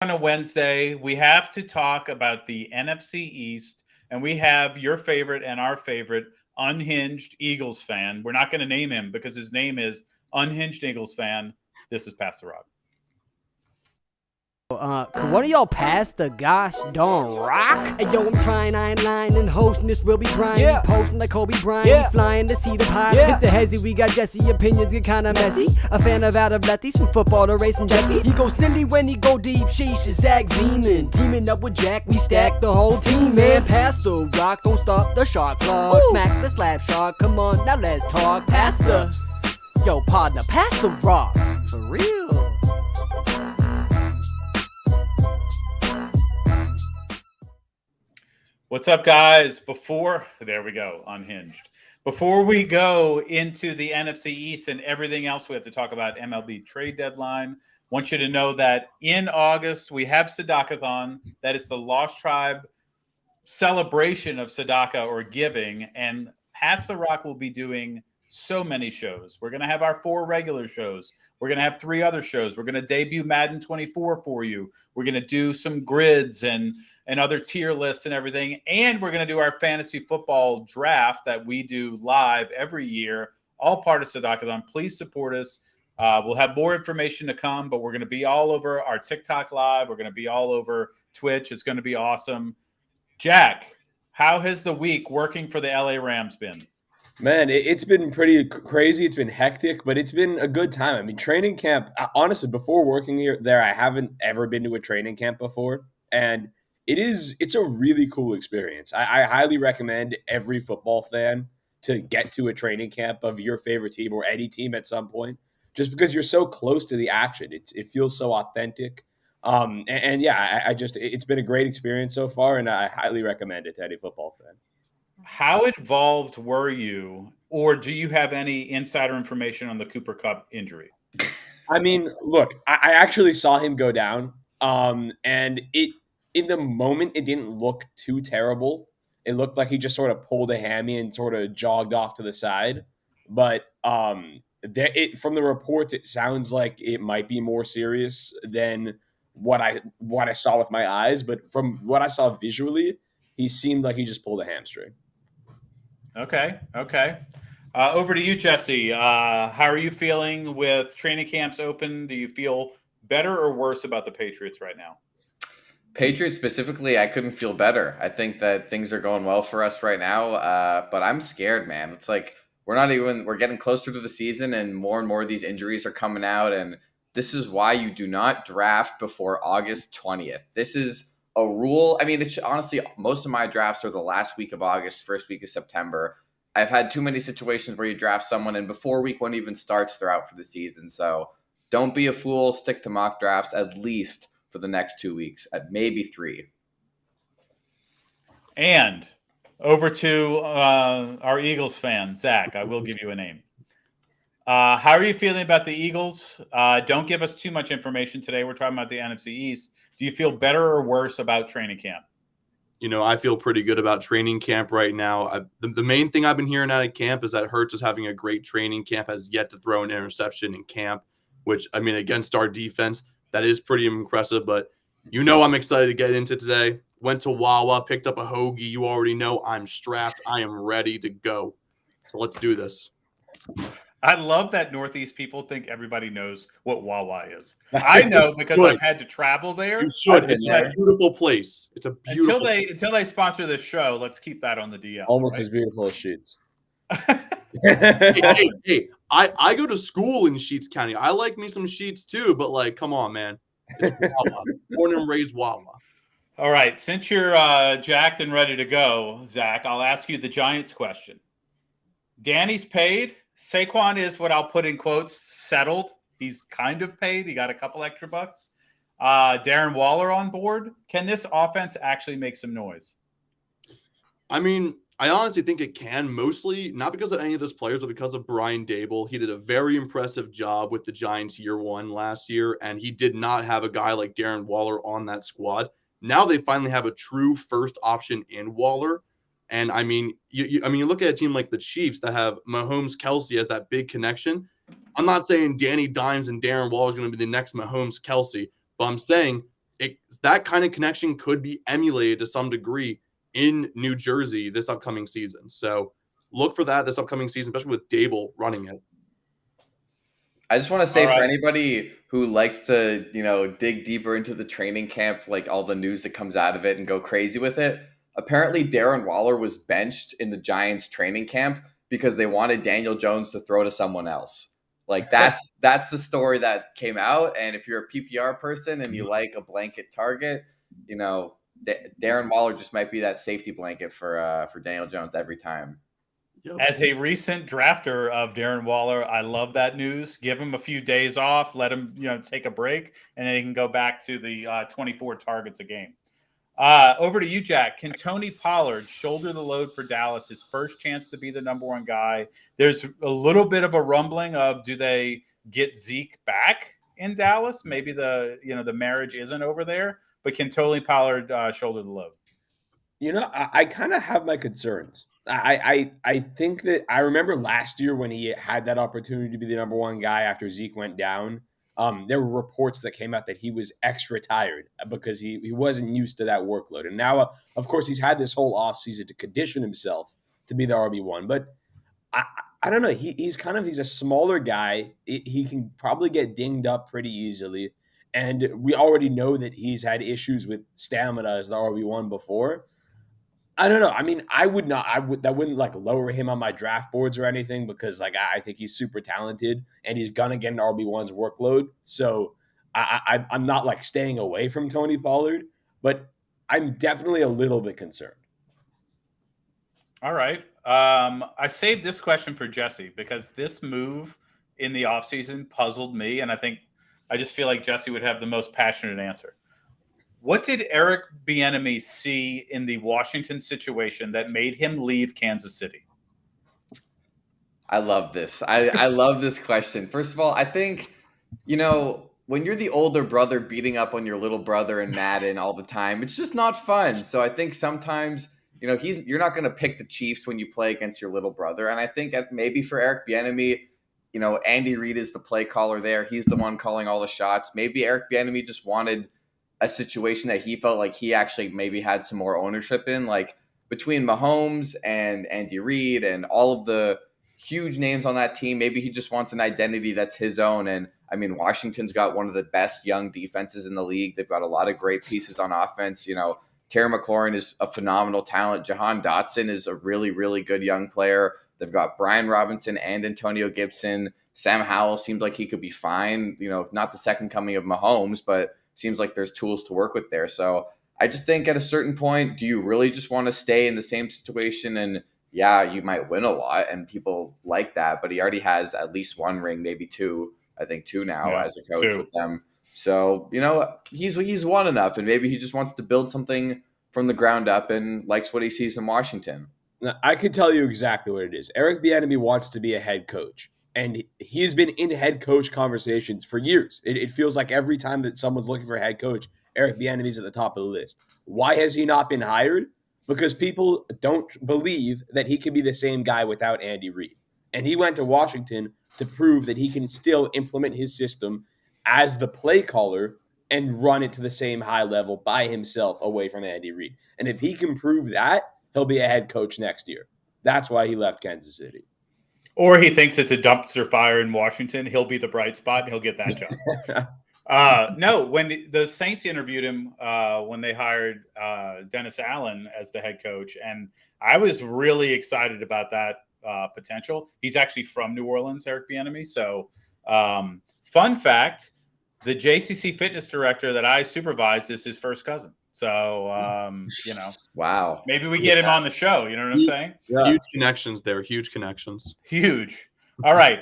On a Wednesday. We have to talk about the NFC East, and we have your favorite and our favorite unhinged Eagles fan. We're not going to name him because his name is Unhinged Eagles fan. This is Pastor Rob. Could one of y'all pass the gosh darn rock? Hey yo, I'm trying, I ain't lying, and hosting this will be Brian. Yeah. Posting like Kobe Bryant, Yeah. flying to see the pie. Yeah. Hit the hezzy, we got Jesse, opinions get kinda messy. A fan of out of Letties, from football to racing jet skis. He go silly when he go deep, sheesh, is Zach Zeman. Teaming up with Jack, we stack the whole team, man. Pass the rock, don't stop the shot clock. Woo. Smack the slap shot, come on, now let's talk. Pass the, yo partner, pass the rock, for real. What's up, guys? There we go, Unhinged. Before we go into the NFC East and everything else, we have to talk about MLB trade deadline. Want you to know that in August, we have Sadakathon. That is the Lost Tribe celebration of Sadaka or giving. And Pass the Rock will be doing so many shows. We're going to have our 4 regular shows. We're going to have 3 other shows. We're going to debut Madden 24 for you. We're going to do some grids and other tier lists and everything. And we're going to do our fantasy football draft that we do live every year, all part of Sadakathon. Please support us. We'll have more information to come, but we're going to be all over our TikTok live. We're going to be all over Twitch. It's going to be awesome. Jack, how has the week working for the LA Rams been? Man, it's been pretty crazy. It's been hectic, but it's been a good time. I mean, training camp, honestly, before working there, I haven't ever been to a training camp before. And it's a really cool experience. I highly recommend every football fan to get to a training camp of your favorite team or any team at some point, just because you're so close to the action. It feels so authentic. It's been a great experience so far, and I highly recommend it to any football fan. How involved were you, or do you have any insider information on the Cooper Kupp injury? I mean, look, I actually saw him go down, and in the moment, it didn't look too terrible. It looked like he just sort of pulled a hammy and sort of jogged off to the side. But from the reports, it sounds like it might be more serious than what I saw with my eyes. But from what I saw visually, he seemed like he just pulled a hamstring. Okay. Over to you, Jesse. How are you feeling with training camps open? Do you feel better or worse about the Patriots right now? Patriots specifically, I couldn't feel better. I think that things are going well for us right now, but I'm scared, man. It's like we're getting closer to the season, and more of these injuries are coming out, and this is why you do not draft before August 20th. This is a rule. I mean, honestly, most of my drafts are the last week of August, first week of September. I've had too many situations where you draft someone, and before week 1 even starts, they're out for the season. So don't be a fool. Stick to mock drafts at least for the next 2 weeks, at maybe 3. And over to our Eagles fan, Zach. I will give you a name. How are you feeling about the Eagles? Don't give us too much information today. We're talking about the NFC East. Do you feel better or worse about training camp? I feel pretty good about training camp right now. The main thing I've been hearing out of camp is that Hurts is having a great training camp, has yet to throw an interception in camp, which, I mean, against our defense, that is pretty impressive. But I'm excited to get into today. Went to Wawa, picked up a hoagie. You already know I'm strapped. I am ready to go. So let's do this. I love that Northeast people think everybody knows what Wawa is. I know because I've had to travel there. You should. It's a beautiful place. It's a beautiful until they sponsor this show. Let's keep that on the DL. Almost as beautiful as Sheets. Hey, I go to school in Sheets County. I like me some Sheets too, but come on, man. It's Wawa. Born and raised Wawa. All right. Since you're jacked and ready to go, Zach, I'll ask you the Giants question. Danny's paid. Saquon is what I'll put in quotes settled. He's kind of paid. He got a couple extra bucks. Darren Waller on board. Can this offense actually make some noise? I mean, I honestly think it can, mostly not because of any of those players, but because of Brian Dable. He did a very impressive job with the Giants year 1 last year, and he did not have a guy like Darren Waller on that squad. Now they finally have a true first option in Waller. And I mean, you look at a team like the Chiefs that have Mahomes, Kelsey as that big connection. I'm not saying Danny Dimes and Darren Waller is going to be the next Mahomes, Kelsey, but I'm saying that kind of connection could be emulated to some degree in New Jersey this upcoming season. So look for that this upcoming season, especially with Dable running it. I just want to say All for right. anybody who likes to, dig deeper into the training camp, like all the news that comes out of it and go crazy with it, apparently Darren Waller was benched in the Giants training camp because they wanted Daniel Jones to throw to someone else. Like that's the story that came out. And if you're a PPR person and you like a blanket target, Darren Waller just might be that safety blanket for Daniel Jones every time. Yep. As a recent drafter of Darren Waller, I love that news. Give him a few days off, let him, take a break, and then he can go back to the 24 targets a game. Over to you, Jack. Can Tony Pollard shoulder the load for Dallas? His first chance to be the number one guy. There's a little bit of a rumbling of, do they get Zeke back in Dallas? Maybe the marriage isn't over there, but can Tony Pollard shoulder the load? I kind of have my concerns. I think that I remember last year when he had that opportunity to be the number one guy after Zeke went down. There were reports that came out that he was extra tired because he wasn't used to that workload. And now, of course, he's had this whole offseason to condition himself to be the RB1. But I don't know. He's a smaller guy. He can probably get dinged up pretty easily. And we already know that he's had issues with stamina as the RB1 before. I don't know. I mean, that wouldn't like lower him on my draft boards or anything because like I think he's super talented and he's gonna get an RB1's workload. So I'm not like staying away from Tony Pollard, but I'm definitely a little bit concerned. All right. I saved this question for Jesse because this move in the offseason puzzled me, and I just feel like Jesse would have the most passionate answer. What did Eric Bieniemy see in the Washington situation that made him leave Kansas City? I love this. I love this question. First of all, I think, when you're the older brother beating up on your little brother in Madden all the time, it's just not fun. So I think sometimes, you're not going to pick the Chiefs when you play against your little brother. And I think maybe for Eric Bieniemy, Andy Reid is the play caller there. He's the one calling all the shots. Maybe Eric Bieniemy just wanted a situation that he felt like he actually maybe had some more ownership in, like between Mahomes and Andy Reid and all of the huge names on that team. Maybe he just wants an identity that's his own. And I mean, Washington's got one of the best young defenses in the league. They've got a lot of great pieces on offense. Terry McLaurin is a phenomenal talent. Jahan Dotson is a really, really good young player. They've got Brian Robinson and Antonio Gibson. Sam Howell seems like he could be fine. Not the second coming of Mahomes, but seems like there's tools to work with there. So I just think at a certain point, do you really just want to stay in the same situation? And yeah, you might win a lot and people like that, but he already has at least one ring, maybe two, I think two now as a coach with them. So, he's won enough and maybe he just wants to build something from the ground up and likes what he sees in Washington. Now, I can tell you exactly what it is. Eric Bieniemy wants to be a head coach. And he's been in head coach conversations for years. It feels like every time that someone's looking for a head coach, Eric Bieniemy's at the top of the list. Why has he not been hired? Because people don't believe that he can be the same guy without Andy Reid. And he went to Washington to prove that he can still implement his system as the play caller and run it to the same high level by himself away from Andy Reid. And if he can prove that, he'll be a head coach next year. That's why he left Kansas City. Or he thinks it's a dumpster fire in Washington. He'll be the bright spot and he'll get that job. No, when the Saints interviewed him when they hired Dennis Allen as the head coach, and I was really excited about that potential. He's actually from New Orleans, Eric Bieniemy. So fun fact, the JCC fitness director that I supervised is his first cousin. So, wow. Maybe we get him on the show. You know what I'm saying? Yeah. Huge connections there. Huge connections. Huge. All right.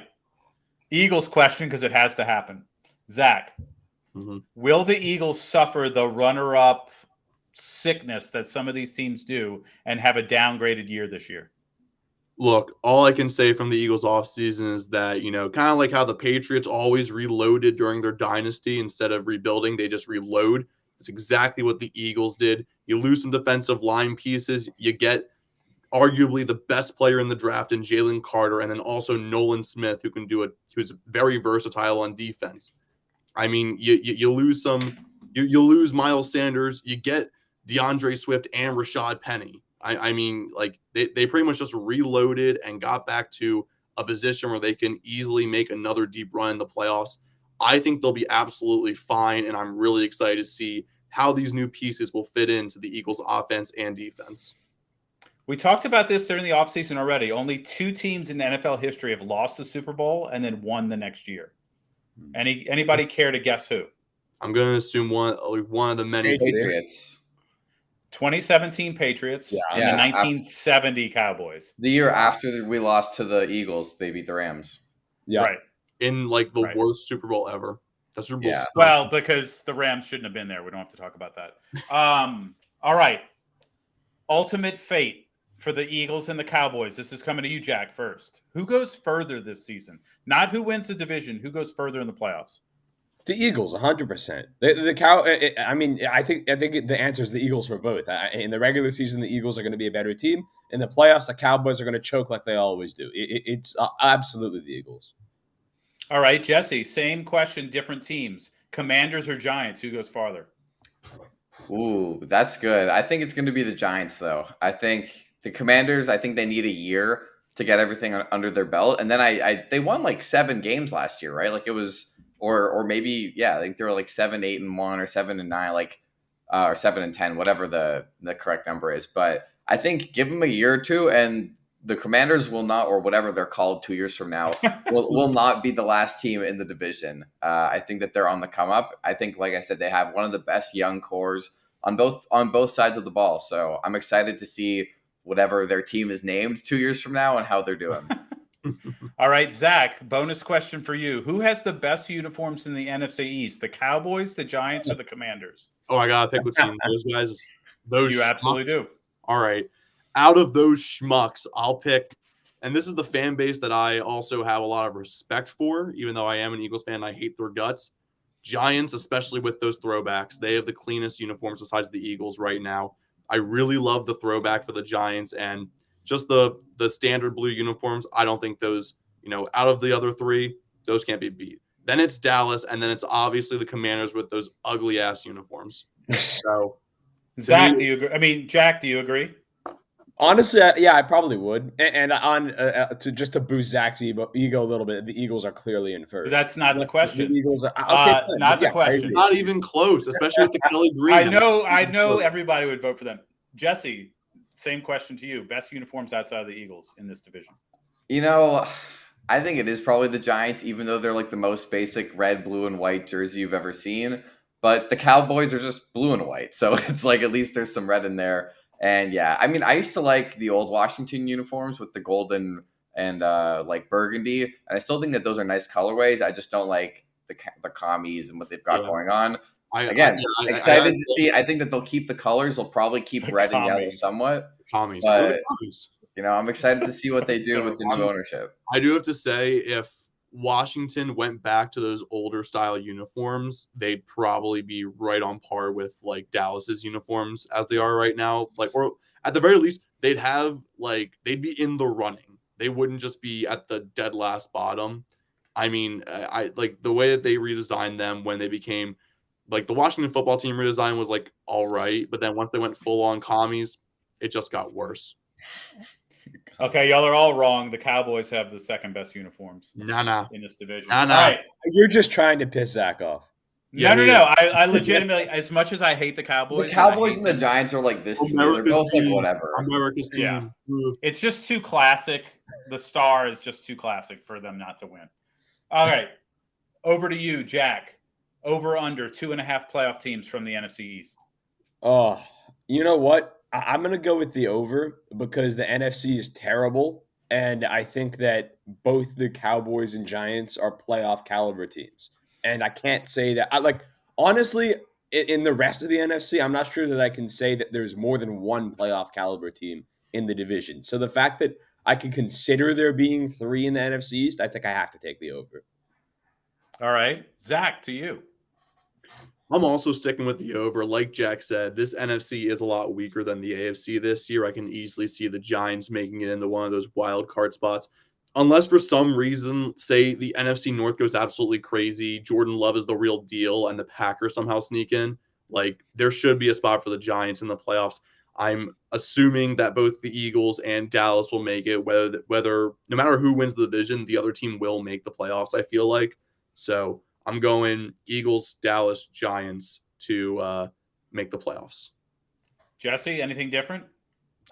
Eagles question because it has to happen. Zach, will the Eagles suffer the runner-up sickness that some of these teams do and have a downgraded year this year? Look, all I can say from the Eagles offseason is that, kind of like how the Patriots always reloaded during their dynasty instead of rebuilding, they just reload. It's exactly what the Eagles did. You lose some defensive line pieces. You get arguably the best player in the draft in Jalen Carter, and then also Nolan Smith, who's very versatile on defense. I mean, you lose some You lose Miles Sanders, you get DeAndre Swift and Rashad Penny. I mean, like they pretty much just reloaded and got back to a position where they can easily make another deep run in the playoffs. I think they'll be absolutely fine, and I'm really excited to see how these new pieces will fit into the Eagles' offense and defense. We talked about this during the offseason already. Only 2 teams in NFL history have lost the Super Bowl and then won the next year. Anybody care to guess who? I'm going to assume one of the many. Patriots. 2017 Patriots and the 1970 Cowboys. The year after we lost to the Eagles, they beat the Rams. Yeah. Right. In like the worst Super Bowl ever. That Super Bowl. Yeah. Well, because the Rams shouldn't have been there. We don't have to talk about that. All right. Ultimate fate for the Eagles and the Cowboys. This is coming to you, Jack, first. Who goes further this season? Not who wins the division. Who goes further in the playoffs? The Eagles, 100%. The Cow. I mean, I think the answer is the Eagles for both. In the regular season, the Eagles are going to be a better team. In the playoffs, the Cowboys are going to choke like they always do. It's absolutely the Eagles. All right, Jesse. Same question, different teams. Commanders or Giants? Who goes farther? Ooh, that's good. I think it's going to be the Giants, though. I think the Commanders, I think they need a year to get everything under their belt. And then they won like 7 games last year, right? Like it was, or maybe, yeah, I think they were like 7-8-1 or 7-9, like, or 7-10, whatever the correct number is. But I think give them a year or two, and the Commanders will not, or whatever they're called 2 years from now, will not be the last team in the division. I think that they're on the come up. I think, like I said, they have one of the best young cores on both sides of the ball. So I'm excited to see whatever their team is named 2 years from now and how they're doing. All right, Zach, bonus question for you. Who has the best uniforms in the NFC East? The Cowboys, the Giants, or the Commanders? Oh, I got to pick between those guys. Those You absolutely do. All right. Out of those schmucks, I'll pick, and this is the fan base that I also have a lot of respect for, even though I am an Eagles fan, I hate their guts. Giants, especially with those throwbacks, they have the cleanest uniforms besides the Eagles right now. I really love the throwback for the Giants, and just the standard blue uniforms. I don't think those, out of the other 3, those can't be beat. Then it's Dallas, and then it's obviously the Commanders with those ugly ass uniforms. So, Zach, do you agree? I mean, Jack, do you agree? Honestly, yeah, I probably would. And on to boost Zach's ego a little bit, the Eagles are clearly in first. That's not the question. The Eagles are not the question. It's not even close, especially with the Kelly Green. I know everybody would vote for them. Jesse, same question to you. Best uniforms outside of the Eagles in this division? I think it is probably the Giants, even though they're like the most basic red, blue, and white jersey you've ever seen. But the Cowboys are just blue and white. So it's like at least there's some red in there. And yeah, I mean, I used to like the old Washington uniforms with the golden and like burgundy. And I still think that those are nice colorways. I just don't like the commies and what they've got going on. Excited to see. I think that they'll keep the colors. They'll probably keep the red and yellow somewhat. Commies. But, I'm excited to see what they do with the new ownership. I do have to say, if Washington went back to those older style uniforms, they'd probably be right on par with like Dallas's uniforms as they are right now. Like, or at the very least, they'd be in the running. They wouldn't just be at the dead last bottom. I mean, I like the way that they redesigned them when they became like the Washington football team redesign was like all right, but then once they went full on commies, it just got worse. Okay, y'all are all wrong. The Cowboys have the second best uniforms in this division. All right. You're just trying to piss Zach off. No. I legitimately, as much as I hate the Cowboys, and the Giants are like this. They're both like whatever. America's team. Yeah. It's just too classic. The star is just too classic for them not to win. All right. Over to you, Jack. Over under 2.5 playoff teams from the NFC East. Oh, you know what? I'm going to go with the over because the NFC is terrible. And I think that both the Cowboys and Giants are playoff caliber teams. And I can't say that. Honestly, in the rest of the NFC, I'm not sure that I can say that there's more than one playoff caliber team in the division. So the fact that I can consider there being 3 in the NFC East, I think I have to take the over. All right. Zach, to you. I'm also sticking with the over. Like Jack said, this NFC is a lot weaker than the AFC this year. I can easily see the Giants making it into one of those wild card spots. unless for some reason, say the NFC North goes absolutely crazy, Jordan Love is the real deal, and the Packers somehow sneak in, like there should be a spot for the Giants in the playoffs. I'm assuming that both the Eagles and Dallas will make it, whether no matter who wins the division, the other team will make the playoffs, I feel like. So I'm going Eagles, Dallas, Giants to make the playoffs. Jesse, anything different?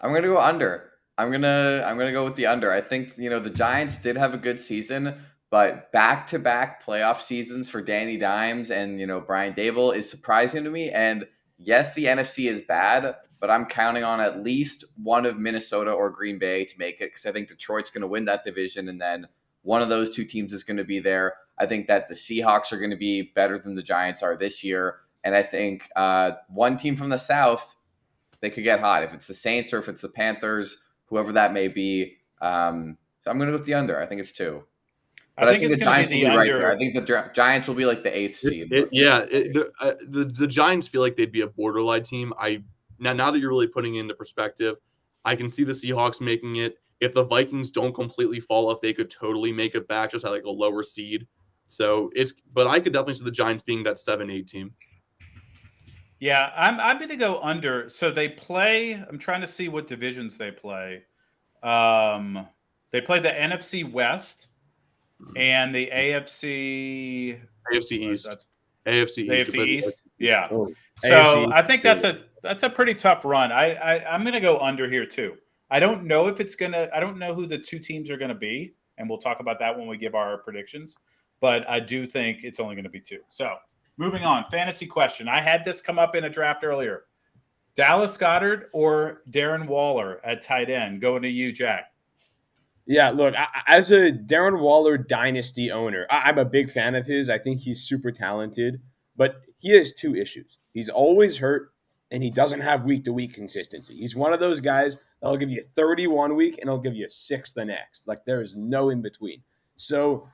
I'm gonna go under. I'm gonna go with the under. I think the Giants did have a good season, but back-to-back playoff seasons for Danny Dimes and Brian Dable is surprising to me. And yes, the NFC is bad, but I'm counting on at least one of Minnesota or Green Bay to make it because I think Detroit's going to win that division, and then one of those two teams is going to be there. I think that the Seahawks are going to be better than the Giants are this year, and I think one team from the South, they could get hot if it's the Saints or if it's the Panthers, whoever that may be. So I'm going to go with the under. I think it's 2. But I think it's going to be the under. Right there. I think the Giants will be like the 8th seed. The Giants feel like they'd be a borderline team. Now that you're really putting it into perspective, I can see the Seahawks making it. If the Vikings don't completely fall off, they could totally make it back just at like a lower seed. But I could definitely see the Giants being that 7-8 team. Yeah, I'm going to go under. So they play. I'm trying to see what divisions they play. They play the NFC West and the AFC East. AFC East. Yeah. Oh, So AFC. I think that's a pretty tough run. I'm going to go under here too. I don't know who the two teams are going to be, and we'll talk about that when we give our predictions. But I do think it's only going to be 2. So moving on, fantasy question. I had this come up in a draft earlier. Dallas Goedert or Darren Waller at tight end? Going to you, Jack. Yeah, look, as a Darren Waller dynasty owner, I'm a big fan of his. I think he's super talented, but he has 2 issues. He's always hurt, and he doesn't have week-to-week consistency. He's one of those guys that'll give you 30 one week, and he'll give you 6 the next. Like, there's no in-between. So,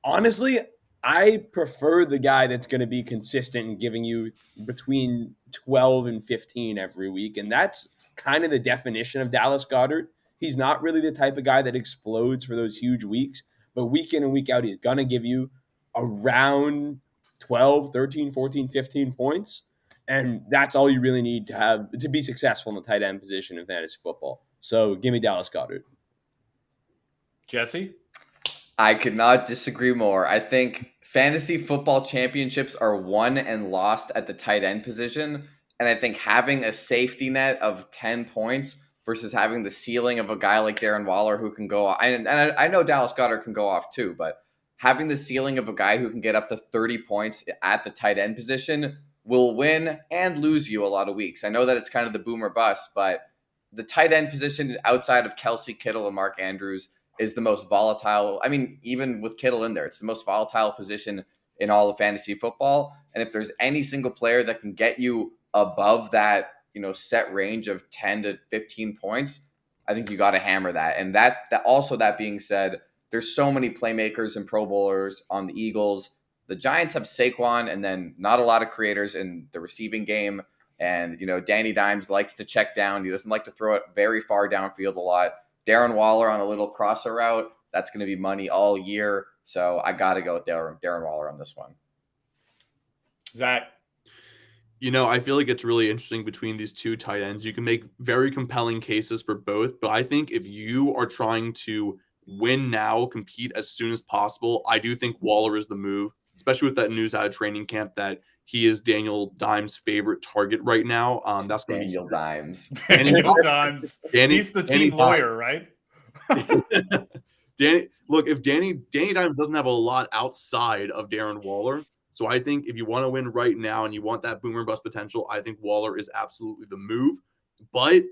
honestly, I prefer the guy that's going to be consistent and giving you between 12 and 15 every week, and that's kind of the definition of Dallas Goedert. He's not really the type of guy that explodes for those huge weeks, but week in and week out, he's going to give you around 12, 13, 14, 15 points. And that's all you really need to be successful in the tight end position in fantasy football. So give me Dallas Goedert. Jesse? I could not disagree more. I think fantasy football championships are won and lost at the tight end position. And I think having a safety net of 10 points versus having the ceiling of a guy like Darren Waller who can go off. And I know Dallas Goedert can go off too, but having the ceiling of a guy who can get up to 30 points at the tight end position will win and lose you a lot of weeks. I know that it's kind of the boom or bust, but the tight end position outside of Kelsey, Kittle, and Mark Andrews is the most volatile. I mean, even with Kittle in there, it's the most volatile position in all of fantasy football. And if there's any single player that can get you above that, set range of 10 to 15 points, I think you got to hammer that. And that being said, there's so many playmakers and Pro Bowlers on the Eagles. The Giants have Saquon and then not a lot of creators in the receiving game. And, Danny Dimes likes to check down. He doesn't like to throw it very far downfield a lot. Darren Waller on a little crosser route, that's going to be money all year. So I got to go with Darren Waller on this one. Zach? I feel like it's really interesting between these 2 tight ends. You can make very compelling cases for both, but I think if you are trying to win now, compete as soon as possible, I do think Waller is the move, especially with that news out of training camp that he is Daniel Dimes' favorite target right now. That's going Daniel Dimes. Daniel Dimes. He's the team lawyer, right? If Danny Dimes doesn't have a lot outside of Darren Waller, so I think if you want to win right now and you want that boomer bust potential, I think Waller is absolutely the move. But,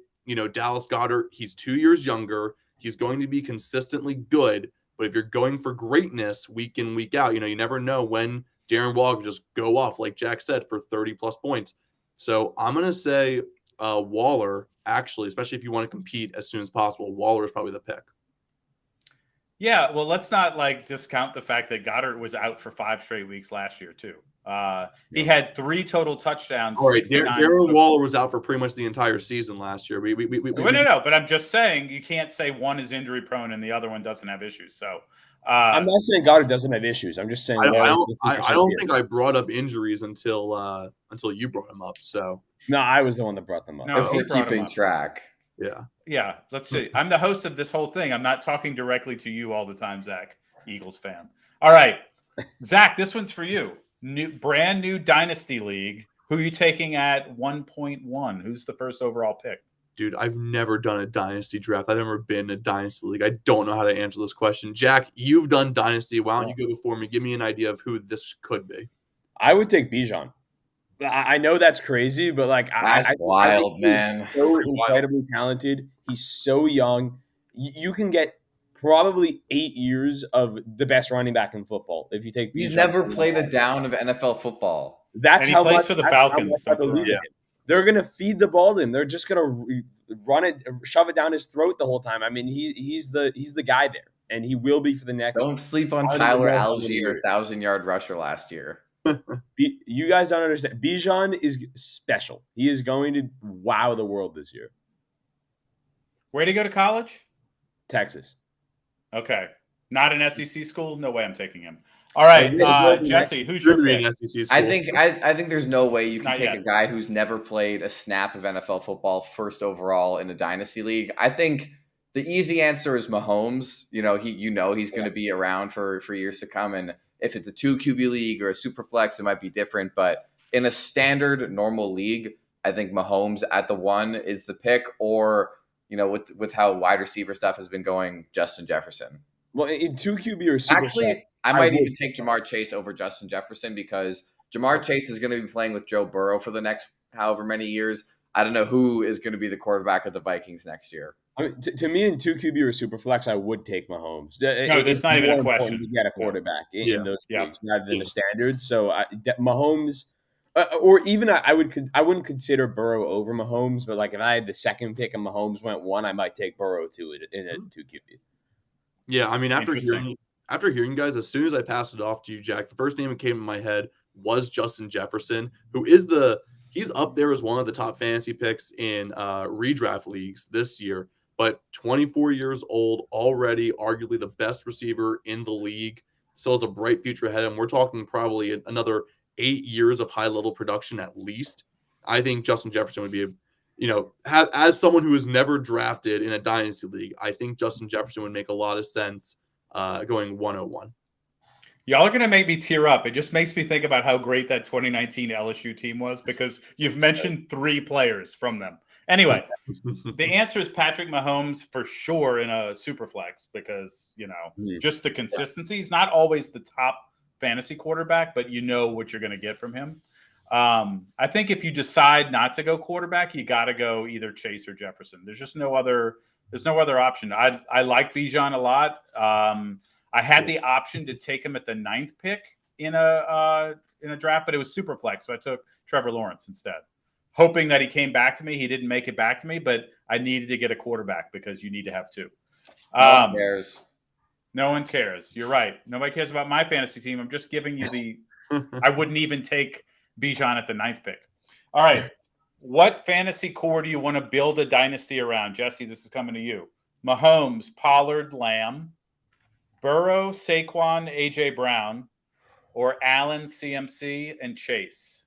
Dallas Goedert, he's 2 years younger. He's going to be consistently good. But if you're going for greatness week in, week out, you never know when Darren Waller will just go off, like Jack said, for 30-plus points. So I'm going to say Waller, actually, especially if you want to compete as soon as possible, Waller is probably the pick. Yeah, well, let's not discount the fact that Goddard was out for 5 straight weeks last year too. He had 3 total touchdowns. All right, 69 Darren Waller was out for pretty much the entire season last year. No, but I'm just saying you can't say one is injury prone and the other one doesn't have issues. So I'm not saying Goddard doesn't have issues. I'm just saying I don't think I brought up injuries until you brought them up. So no, I was the one that brought them up. No, If he we're brought 'em keeping up. track. Yeah, let's see. I'm the host of this whole thing. I'm not talking directly to you all the time, Zach, Eagles fan. All right, Zach, this one's for you. Brand new Dynasty League. Who are you taking at 1.1? Who's the first overall pick? dude, I've never done a dynasty draft. I've never been in a dynasty league. I don't know how to answer this question. Jack, you've done dynasty. Why don't you go before me? Give me an idea of who this could be. I would take Bijan. I know that's crazy, but That's wild, man. He's so incredibly talented. He's so young. You can get probably 8 years of the best running back in football if you take. He's Bijan. never played a down of NFL football. That's And he how plays much for the that's how Falcons, much I so believe in yeah. him. They're gonna feed the ball to him. They're just gonna run it, shove it down his throat the whole time. I mean, he's the guy there, and he will be for the next. Don't sleep on I don't Tyler know how many Algier, years. 1,000-yard rusher last year. You guys don't understand. Bijan is special. He is going to wow the world this year. Where'd he go to college? Texas. Okay. Not an SEC school? No way I'm taking him. All right, Jesse, who's your Should be pick? an SEC school. I think there's no way you can Not take yet. a guy who's never played a snap of NFL football first overall in a dynasty league. I think the easy answer is Mahomes. He's going to be around for years to come, and if it's a 2 QB league or a super flex, it might be different. But in a standard normal league, I think Mahomes at the 1 is the pick, or with how wide receiver stuff has been going, Justin Jefferson. Well, in 2 QB or super Actually, flex, I might would. even take Jamar Chase over Justin Jefferson because Jamar Chase is going to be playing with Joe Burrow for the next however many years. I don't know who is going to be the quarterback of the Vikings next year. I mean, to me, in 2 QB or super flex, I would take Mahomes. No, that's not even a question. To get a quarterback in those Yeah. leagues rather than the standards. So Mahomes, or even I wouldn't consider Burrow over Mahomes, but if I had the second pick and Mahomes went 1, I might take Burrow in a 2 QB. Yeah, I mean, after Interesting. hearing you guys, as soon as I passed it off to you, Jack, the first name that came in my head was Justin Jefferson, who is he's up there as one of the top fantasy picks in redraft leagues this year, but 24 years old, already arguably the best receiver in the league, still has a bright future ahead, and we're talking probably another 8 years of high-level production at least. I think Justin Jefferson would be as someone who was never drafted in a dynasty league, I think Justin Jefferson would make a lot of sense going 101. Y'all are going to make me tear up. It just makes me think about how great that 2019 LSU team was because you've mentioned 3 players from them. Anyway, the answer is Patrick Mahomes for sure in a super flex because, just the consistency. He's not always the top fantasy quarterback, but you know what you're going to get from him. I think if you decide not to go quarterback, you got to go either Chase or Jefferson. There's just no other option. I like Bijan a lot. I had the option to take him at the 9th pick in a draft, but it was super flex, so I took Trevor Lawrence instead, hoping that he came back to me. He didn't make it back to me, but I needed to get a quarterback because you need to have 2. No one cares. No one cares. You're right. Nobody cares about my fantasy team. I'm just giving you the. I wouldn't even take Bijan at the 9th pick. All right. What fantasy core do you want to build a dynasty around? Jesse, this is coming to you. Mahomes, Pollard, Lamb, Burrow, Saquon, A.J. Brown, or Allen, CMC, and Chase?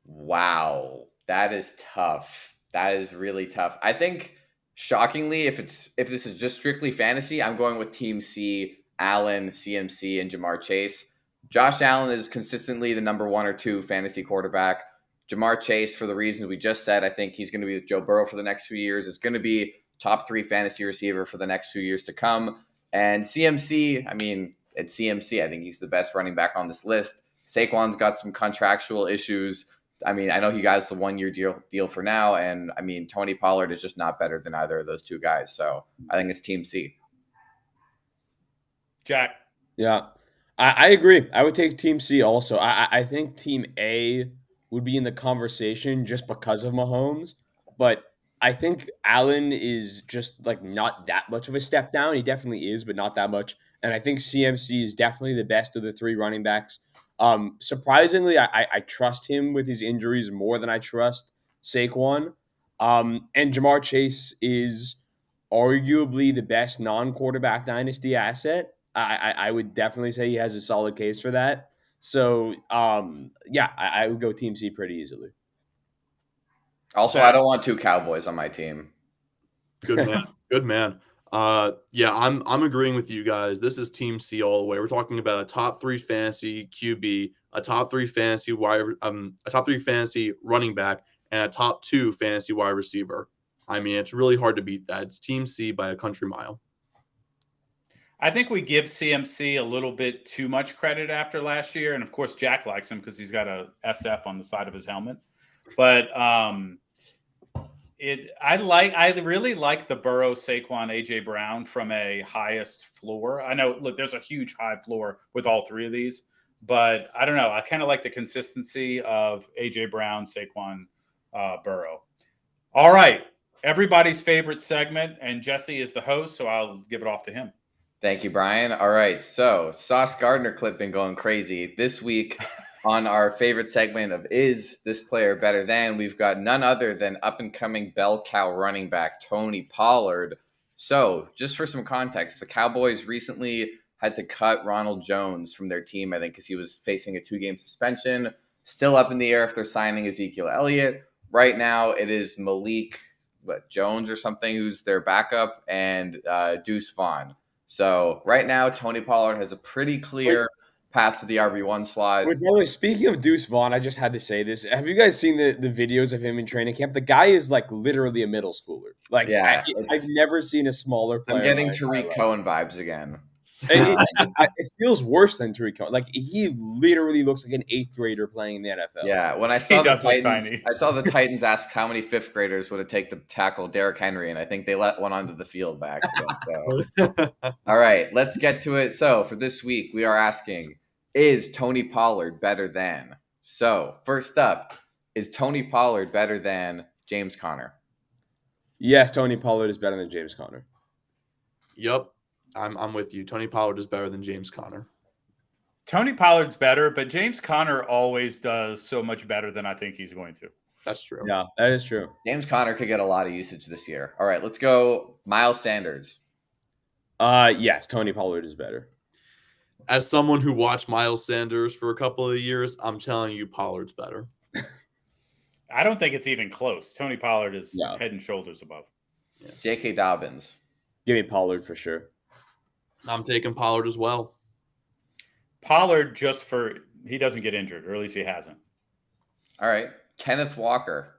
Wow. That is tough. That is really tough. I think, shockingly, if this is just strictly fantasy, I'm going with Team C, Allen, CMC, and Jamar Chase. Josh Allen is consistently the number 1 or 2 fantasy quarterback. Jamar Chase, for the reasons we just said, I think he's going to be with Joe Burrow for the next few years. Is going to be top 3 fantasy receiver for the next few years to come. And CMC, I mean, at CMC, I think he's the best running back on this list. Saquon's got some contractual issues. I mean, I know he got the 1-year deal for now. And I mean, Tony Pollard is just not better than either of those 2 guys. So I think it's Team C. Jack. Yeah, I agree. I would take Team C also. I think Team A would be in the conversation just because of Mahomes, but I think Allen is just like not that much of a step down. He definitely is, but not that much. And I think CMC is definitely the best of the three running backs. Surprisingly, I trust him with his injuries more than I trust Saquon. And Jamar Chase is arguably the best non-quarterback dynasty asset. I would definitely say he has a solid case for that. So, yeah, I would go Team C pretty easily. Also, I don't want two Cowboys on my team. Good man. Good man. Yeah, I'm agreeing with you guys. This is Team C all the way. We're talking about a top 3 fantasy QB, a top 3 fantasy a top 3 fantasy running back, and a top 2 fantasy wide receiver. I mean, it's really hard to beat that. It's Team C by a country mile. I think we give CMC a little bit too much credit after last year, and of course Jack likes him because he's got a SF on the side of his helmet. But I really like the Burrow, Saquon, AJ Brown from a highest floor. I know, look, there's a huge high floor with all three of these, but I don't know. I kind of like the consistency of AJ Brown, Saquon, Burrow. All right, everybody's favorite segment, and Jesse is the host, so I'll give it off to him. Thank you, Brian. All right, so Sauce Gardner clip been going crazy this week. On our favorite segment of Is This Player Better Than, we've got none other than up-and-coming bell cow running back Tony Pollard. So, just for some context, the Cowboys recently had to cut Ronald Jones from their team, I think, because he was facing a 2-game suspension. Still up in the air if they're signing Ezekiel Elliott. Right now, it is Malik Jones or something who's their backup, and Deuce Vaughn. So, right now, Tony Pollard has a pretty clear path to the RB1 slot. By the way, speaking of Deuce Vaughn, I just had to say this. Have you guys seen the videos of him in training camp? The guy is like literally a middle schooler. Like, Yeah, I've never seen a smaller player. I'm getting Tariq Cohen vibes again. It feels worse than Tariq Cohen. Like, he literally looks like an 8th grader playing in the NFL. Yeah, when I saw He the does look Titans, tiny. I saw the Titans ask how many 5th graders would it take to tackle Derrick Henry, and I think they let one onto the field by accident. So, all right, let's get to it. So, for this week, we are asking, is Tony Pollard better than? So, first up, is Tony Pollard better than James Conner? Yes, Tony Pollard is better than James Conner. Yep. I'm with you. Tony Pollard is better than James Conner. Tony Pollard's better, but James Conner always does so much better than I think he's going to. That's true. Yeah, that is true. James Conner could get a lot of usage this year. All right, let's go Miles Sanders. Yes, Tony Pollard is better. As someone who watched Miles Sanders for a couple of years, I'm telling you, Pollard's better. I don't think it's even close. Tony Pollard is No. head and shoulders above. J.K. Dobbins. Give me Pollard for sure. I'm taking Pollard as well. Pollard he doesn't get injured, or at least he hasn't. All right, Kenneth Walker.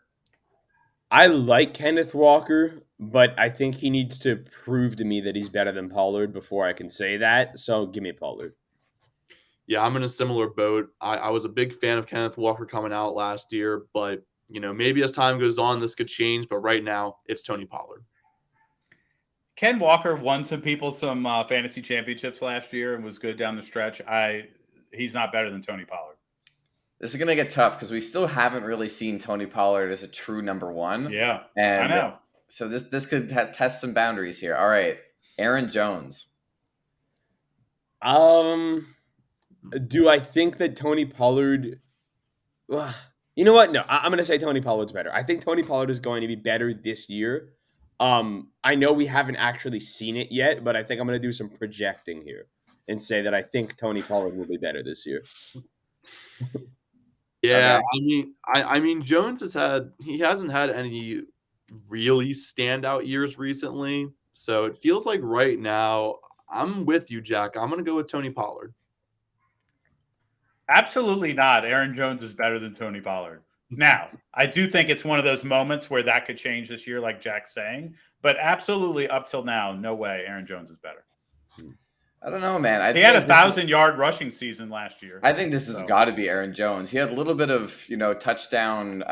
I like Kenneth Walker, but I think he needs to prove to me that he's better than Pollard before I can say that. So give me Pollard. Yeah, I'm in a similar boat. I was a big fan of Kenneth Walker coming out last year, but maybe as time goes on, this could change. But right now, it's Tony Pollard. Ken Walker won some fantasy championships last year and was good down the stretch. He's not better than Tony Pollard. This is going to get tough because we still haven't really seen Tony Pollard as a true number one. Yeah, and I know. So this could test some boundaries here. All right, Aaron Jones. Do I think that Tony Pollard? You know what? No, I'm going to say Tony Pollard's better. I think Tony Pollard is going to be better this year. I know we haven't actually seen it yet, but I think I'm going to do some projecting here and say that I think Tony Pollard will be better this year. Yeah, okay. I mean, Jones hasn't had any really standout years recently, so it feels like right now I'm with you, Jack. I'm going to go with Tony Pollard. Absolutely not. Aaron Jones is better than Tony Pollard. Now, I do think it's one of those moments where that could change this year, like Jack's saying. But absolutely, up till now, no way Aaron Jones is better. I don't know, man. He had a 1,000-yard rushing season last year. I think this has got to be Aaron Jones. He had a little bit of touchdown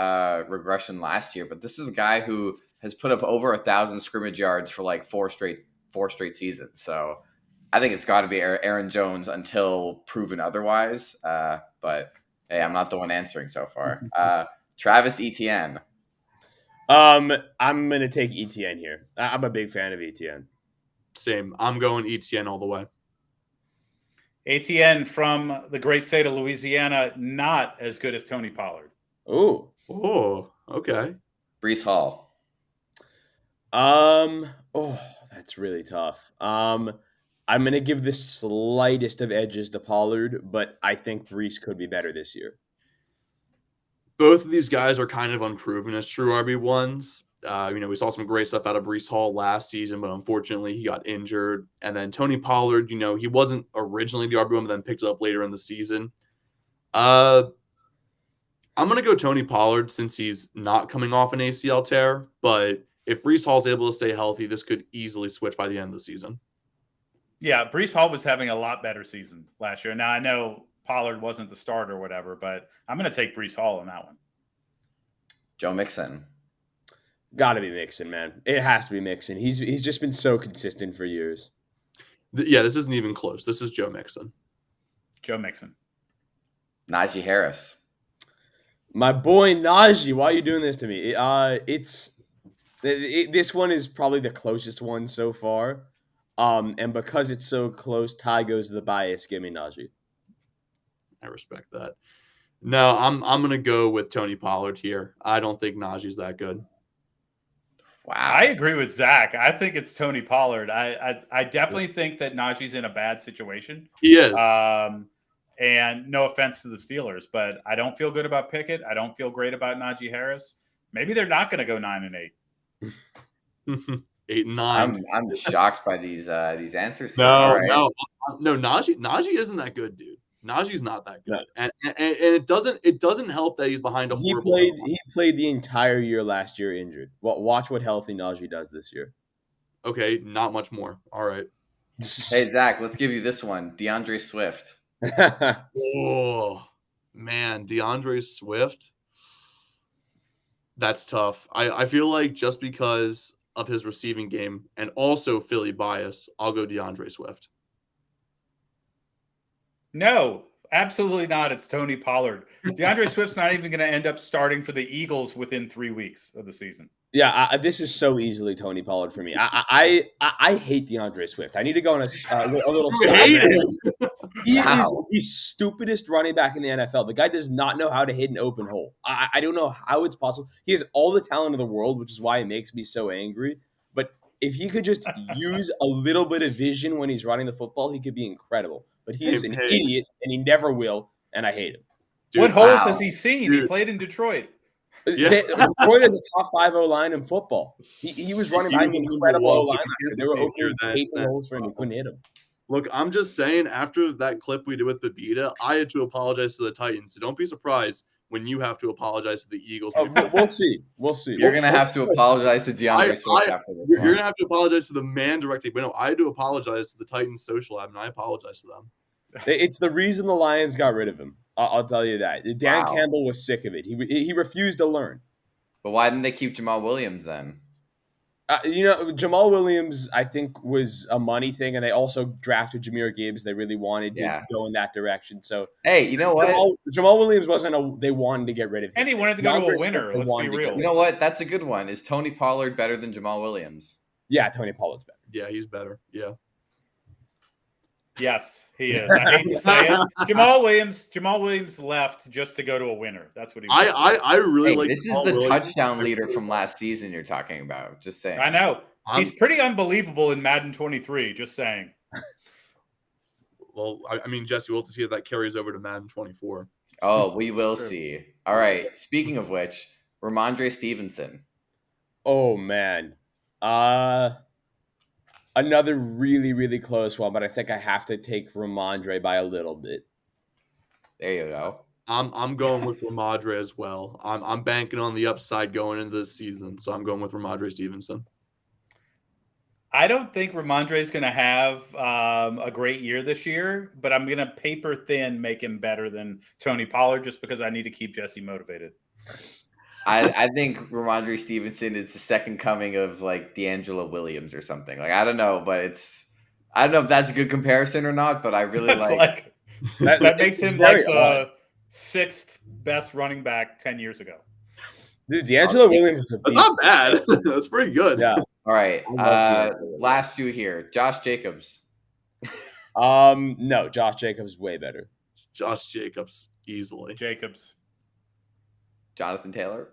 regression last year, but this is a guy who has put up over 1,000 scrimmage yards for like four straight seasons. So I think it's got to be Aaron Jones until proven otherwise. But hey, I'm not the one answering so far. Travis Etienne. I'm gonna take ETN here. I'm a big fan of ETN. Same. I'm going ETN all the way. ATN from the great state of Louisiana, not as good as Tony Pollard. Ooh. Oh, okay. Brees Hall. Oh, that's really tough. I'm gonna give the slightest of edges to Pollard, but I think Brees could be better this year. Both of these guys are kind of unproven as true RB1s. We saw some great stuff out of Brees Hall last season, but unfortunately he got injured. And then Tony Pollard, he wasn't originally the RB1, but then picked it up later in the season. I'm going to go Tony Pollard since he's not coming off an ACL tear. But if Brees Hall's able to stay healthy, this could easily switch by the end of the season. Yeah, Brees Hall was having a lot better season last year. Now, I know Pollard wasn't the starter or whatever, but I'm going to take Brees Hall on that one. Joe Mixon. Got to be Mixon, man. It has to be Mixon. He's just been so consistent for years. This isn't even close. This is Joe Mixon. Joe Mixon. Najee Harris. My boy Najee, why are you doing this to me? This one is probably the closest one so far. And because it's so close, Ty goes to the bias. Give me Najee. I respect that. No, I'm gonna go with Tony Pollard here. I don't think Najee's that good. Wow. I agree with Zach. I think it's Tony Pollard. I definitely think that Najee's in a bad situation. He is. And no offense to the Steelers, but I don't feel good about Pickett. I don't feel great about Najee Harris. Maybe they're not going to go 9-8. 8 and 9. I'm shocked by these answers here. No, All right. no. Najee isn't that good, dude. Najee's not that good, and it doesn't help that he's behind a horrible. He played the entire year last year injured. Well, watch what healthy Najee does this year. Okay, not much more. All right. Hey Zach, let's give you this one. DeAndre Swift. Oh man, DeAndre Swift. That's tough. I feel like just because of his receiving game and also Philly bias, I'll go DeAndre Swift. No, absolutely not. It's Tony Pollard. DeAndre Swift's not even going to end up starting for the Eagles within 3 weeks of the season. Yeah, this is so easily Tony Pollard for me. I hate DeAndre Swift. I need to go on a little side rant. He is the stupidest running back in the NFL. The guy does not know how to hit an open hole. I don't know how it's possible. He has all the talent in the world, which is why it makes me so angry. But if he could just use a little bit of vision when he's running the football, he could be incredible. But he is an idiot, and he never will, and I hate him. Dude, what holes has he seen? Dude. He played in Detroit. Yeah. Detroit is a top 5 O-line in football. He was running by an incredible O-line. They were opening gaping holes for him. He couldn't hit him. Look, I'm just saying, after that clip we did with the Beta, I had to apologize to the Titans. So don't be surprised when you have to apologize to the Eagles. We'll see. We'll see. You're gonna have to apologize to DeAndre Swift after this. You're gonna have to apologize to the man directly. But no, I had to apologize to the Titans social app, and I apologize to them. It's the reason the Lions got rid of him. I'll tell you that. Dan Campbell was sick of it. He refused to learn. But why didn't they keep Jamal Williams then? Jamal Williams, I think, was a money thing, and they also drafted Jahmyr Gibbs. They really wanted to go in that direction. So, hey, you know what? Jamal Williams wasn't they wanted to get rid of him. And he wanted to go to a winner. Let's be real. You know what? That's a good one. Is Tony Pollard better than Jamal Williams? Yeah, Tony Pollard's better. Yeah, he's better. Yeah. Yes, he is. I hate to say it. Jamal Williams left just to go to a winner. That's what he was. I really like this Jamal is the Williams. touchdown leader from last season you're talking about. Just saying. I know. He's pretty unbelievable in Madden 23, just saying. Well, I mean, Jesse, we'll have to see if that carries over to Madden 24. Oh, we will see. All right. Speaking of which, Ramondre Stevenson. Oh, man. Another really, really close one, but I think I have to take Ramondre by a little bit. There you go. I'm going with Ramondre as well. I'm banking on the upside going into this season, so I'm going with Ramondre Stevenson. I don't think Ramondre is going to have a great year this year, but I'm going to paper thin make him better than Tony Pollard just because I need to keep Jesse motivated. I think Ramondre Stevenson is the second coming of like D'Angelo Williams or something. Like I don't know, but I don't know if that's a good comparison or not. But I really like that makes him like the 6th best running back 10 years ago. Dude, D'Angelo Williams is a That's beast. not bad. That's pretty good. Yeah. All right. I love D'Angelo. Last two here. Josh Jacobs. No, Josh Jacobs way better. It's Josh Jacobs easily. Jacobs. Jonathan Taylor.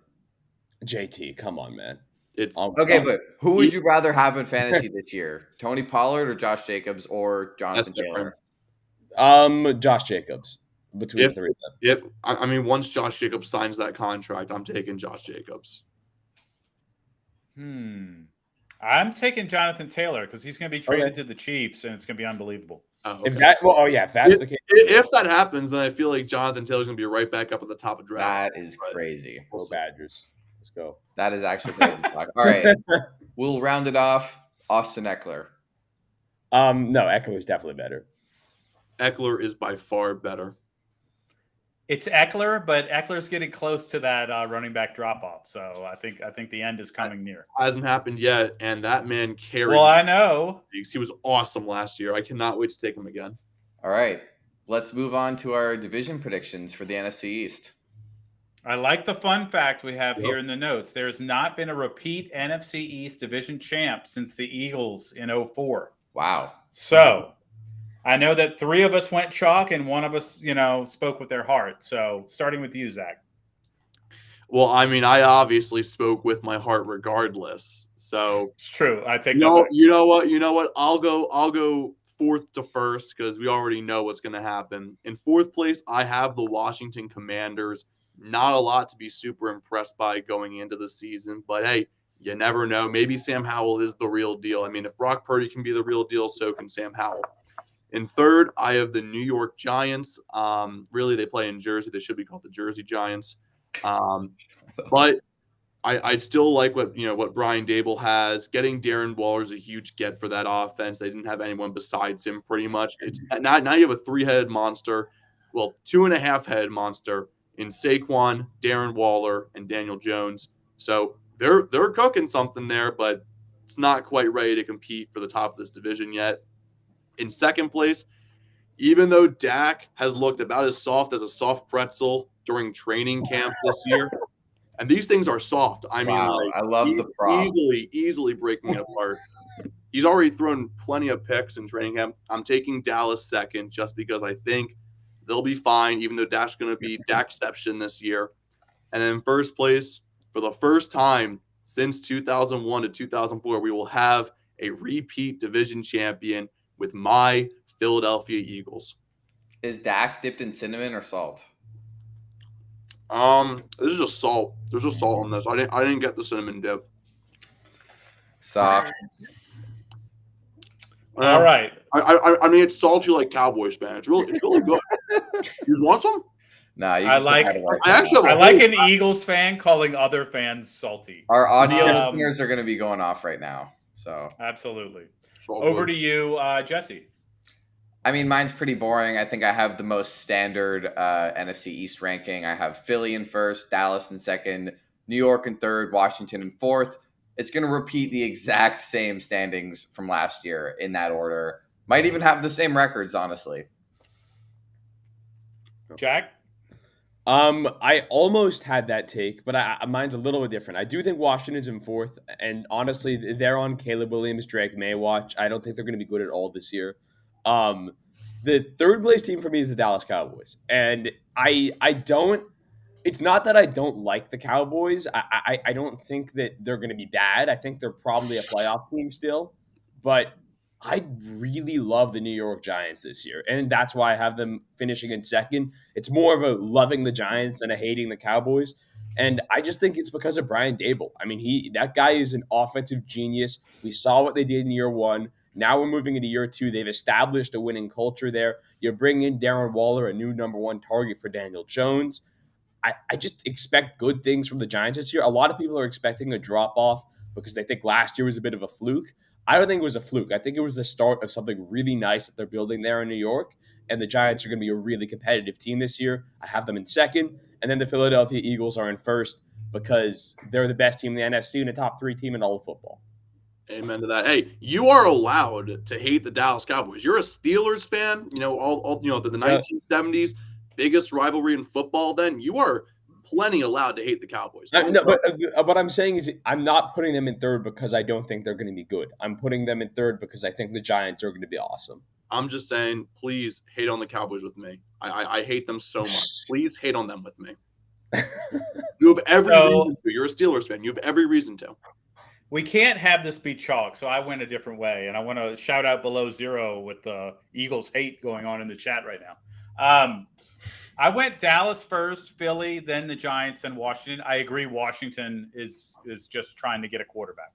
JT, come on, man. It's Okay, but who would you rather have in fantasy this year? Tony Pollard or Josh Jacobs or Jonathan That's different. Taylor? Josh Jacobs between the three of them. Yep. I mean, once Josh Jacobs signs that contract, I'm taking Josh Jacobs. I'm taking Jonathan Taylor because he's going to be traded to the Chiefs, and it's going to be unbelievable. Oh, If okay. if that's the case, If that happens, then I feel like Jonathan Taylor's going to be right back up at the top of draft. That is crazy. go Badgers. Let's go. That is actually crazy. All right. We'll round it off. Austin Eckler. No, Eckler is definitely better. Eckler is by far better. It's Eckler, but Eckler's getting close to that running back drop off. So I think the end is coming near. Hasn't happened yet, and that man carried. Well, I know. He was awesome last year. I cannot wait to take him again. All right. Let's move on to our division predictions for the NFC East. I like the fun fact we have here in the notes. There's not been a repeat NFC East division champ since the Eagles in 2004. Wow. So I know that 3 of us went chalk and 1 of us, spoke with their heart. So starting with you, Zach. Well, I mean, I obviously spoke with my heart regardless. So It's true. I take you know what? I'll go fourth to first because we already know what's going to happen. In fourth place, I have the Washington Commanders. Not a lot to be super impressed by going into the season, but hey, you never know. Maybe Sam Howell is the real deal. I mean, if Brock Purdy can be the real deal, so can Sam Howell. In third, I have the New York Giants. Really, they play in Jersey. They should be called the Jersey Giants. But I still like what Brian Dable has. Getting Darren Waller is a huge get for that offense. They didn't have anyone besides him pretty much. It's now you have a 3-headed monster, 2.5-headed monster in Saquon, Darren Waller, and Daniel Jones. So they're cooking something there, but it's not quite ready to compete for the top of this division yet. In second place, even though Dak has looked about as soft as a soft pretzel during training camp this year, and these things are soft. I mean, Wow, I love the prop. easily breaking it apart. He's already thrown plenty of picks in training camp. I'm taking Dallas second just because I think they'll be fine, even though Dak's going to be Dakception this year. And then first place, for the first time since 2001 to 2004, we will have a repeat division champion with my Philadelphia Eagles. Is Dak dipped in cinnamon or salt? This is just salt. There's just salt on this. I didn't get the cinnamon dip. Soft. All right. I mean, it's salty like Cowboys fan. It's really good. You want some? No, you I can put like- that away. I actually I like an Eagles fan calling other fans salty. Our audio Um, listeners are going to be going off right now. So, Absolutely. It's all Over good. to you, Jesse. I mean, mine's pretty boring. I think I have the most standard NFC East ranking. I have Philly in first, Dallas in second, New York in third, Washington in fourth. It's going to repeat the exact same standings from last year in that order. Might even have the same records, honestly. Jack? I almost had that take, but mine's a little bit different. I do think Washington's in fourth, and honestly, they're on Caleb Williams, Drake May watch. I don't think they're going to be good at all this year. The third place team for me is the Dallas Cowboys, and I don't. It's not that I don't like the Cowboys. I don't think that they're going to be bad. I think they're probably a playoff team still, but I really love the New York Giants this year, and that's why I have them finishing in second. It's more of a loving the Giants than a hating the Cowboys, and I just think it's because of Brian Dable. I mean, that guy is an offensive genius. We saw what they did in year one. Now we're moving into year two. They've established a winning culture there. You bring in Darren Waller, a new number one target for Daniel Jones. I just expect good things from the Giants this year. A lot of people are expecting a drop-off because they think last year was a bit of a fluke. I don't think it was a fluke. I think it was the start of something really nice that they're building there in New York, and the Giants are going to be a really competitive team this year. I have them in second, and then the Philadelphia Eagles are in first because they're the best team in the NFC and a top 3 team in all of football. Amen to that. Hey, you are allowed to hate the Dallas Cowboys. You're a Steelers fan. You know all the 1970s biggest rivalry in football. Then you are plenty allowed to hate the Cowboys. No, but what I'm saying is I'm not putting them in third because I don't think they're going to be good. I'm putting them in third because I think the Giants are going to be awesome. I'm just saying, please hate on the Cowboys with me. I hate them so much. Please hate on them with me. You have every reason to. You're a Steelers fan. You have every reason to. We can't have this be chalk, so I went a different way. And I want to shout out Below Zero with the Eagles hate going on in the chat right now. I went Dallas first, Philly, then the Giants, then Washington. I agree Washington is just trying to get a quarterback.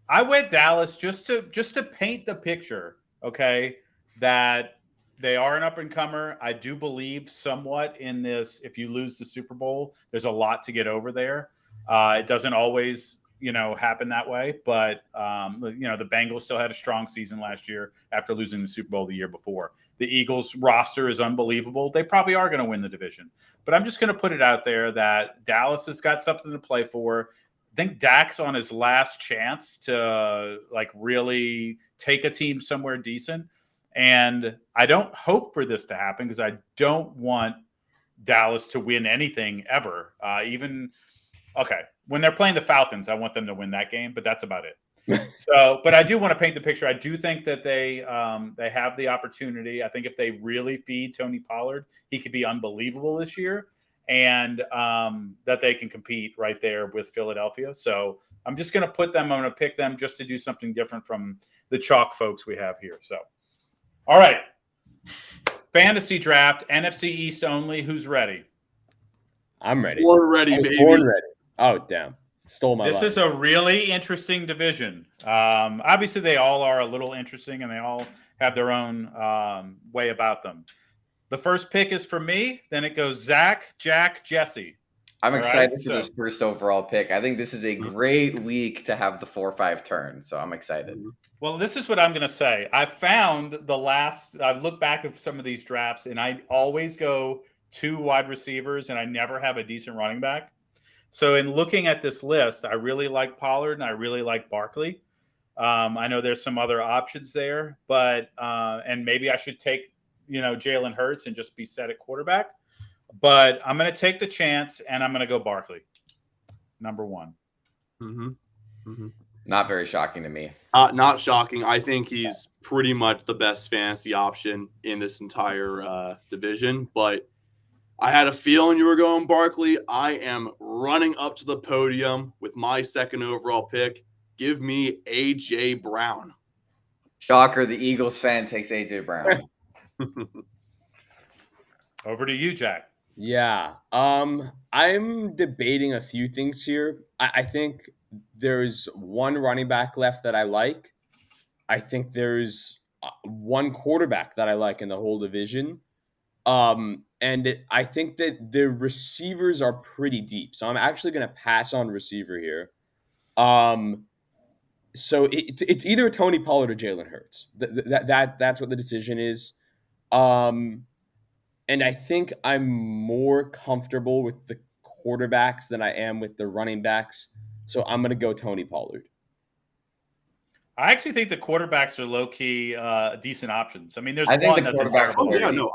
I went Dallas just to paint the picture, okay, that they are an up-and-comer. I do believe somewhat in this. If you lose the Super Bowl, there's a lot to get over there. It doesn't always happen that way. But, the Bengals still had a strong season last year after losing the Super Bowl the year before. The Eagles roster is unbelievable. They probably are going to win the division. But I'm just going to put it out there that Dallas has got something to play for. I think Dak's on his last chance to really take a team somewhere decent. And I don't hope for this to happen because I don't want Dallas to win anything ever. When they're playing the Falcons, I want them to win that game, but that's about it. But I do want to paint the picture. I do think that they have the opportunity. I think if they really feed Tony Pollard, he could be unbelievable this year, and that they can compete right there with Philadelphia. So I'm just going to put them. I'm going to pick them just to do something different from the chalk folks we have here. So, all right, fantasy draft, NFC East only. Who's ready? I'm ready. Born ready, baby. Born ready. Oh, damn. Stole my life. This is a really interesting division. Obviously, they all are a little interesting, and they all have their own way about them. The first pick is for me. Then it goes Zach, Jack, Jesse. I'm excited for this first overall pick. I think this is a great week to have the 4-5 turn, so I'm excited. Well, this is what I'm going to say. I've looked back at some of these drafts, and I always go 2 wide receivers, and I never have a decent running back. So in looking at this list, I really like Pollard and I really like Barkley. I know there's some other options there, but and maybe I should take Jalen Hurts and just be set at quarterback. But I'm going to take the chance and I'm going to go Barkley, number 1. Mm-hmm. Mm-hmm. Not very shocking to me. Not shocking. I think he's pretty much the best fantasy option in this entire division, but I had a feeling you were going Barkley. I am running up to the podium with my second overall pick. Give me A.J. Brown. Shocker, the Eagles fan takes A.J. Brown. Over to you, Jack. Yeah. I'm debating a few things here. I think there's one running back left that I like. I think there's one quarterback that I like in the whole division. And I think that the receivers are pretty deep. So I'm actually going to pass on receiver here. So it's either Tony Pollard or Jalen Hurts. That's what the decision is. And I think I'm more comfortable with the quarterbacks than I am with the running backs. So I'm going to go Tony Pollard. I actually think the quarterbacks are low key decent options. I mean, there's I think one the that's a quarterbacks terrible. are Yeah, very no,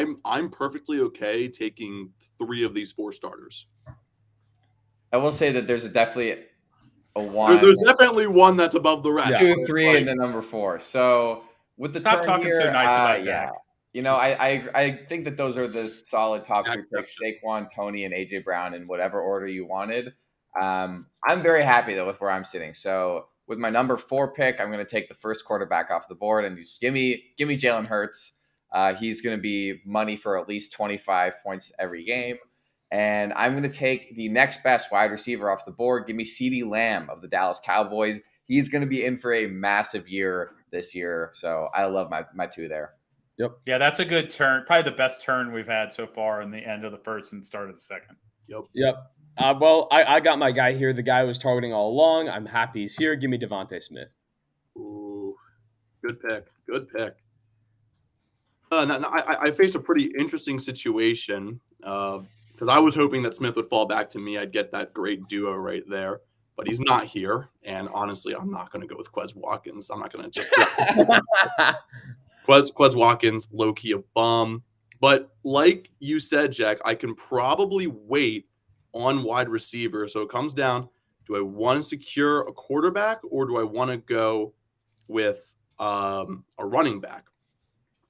deep. I'm perfectly okay taking 3 of these 4 starters. I will say that there's definitely a 1. There's definitely one that's above the rest. 2, 3, and then number 4. So with the Stop turn talking here, so nice about yeah. Jack. I think that those are the solid top 3 Yeah, picks: Saquon, Tony, and AJ Brown in whatever order you wanted. I'm very happy though with where I'm sitting. So with my number 4 pick, I'm going to take the first quarterback off the board and just give me Jalen Hurts. He's going to be money for at least 25 points every game. And I'm going to take the next best wide receiver off the board. Give me CeeDee Lamb of the Dallas Cowboys. He's going to be in for a massive year this year. So I love my 2 there. Yep. Yeah, that's a good turn. Probably the best turn we've had so far in the end of the first and start of the second. Yep. Well, I got my guy here. The guy I was targeting all along. I'm happy he's here. Give me Devontae Smith. Ooh, good pick. Good pick. I face a pretty interesting situation because I was hoping that Smith would fall back to me. I'd get that great duo right there, but he's not here. And honestly, I'm not going to go with Quez Watkins. I'm not going to just Quez Watkins, low-key a bum. But like you said, Jack, I can probably wait on wide receiver. So it comes down, do I want to secure a quarterback or do I want to go with a running back?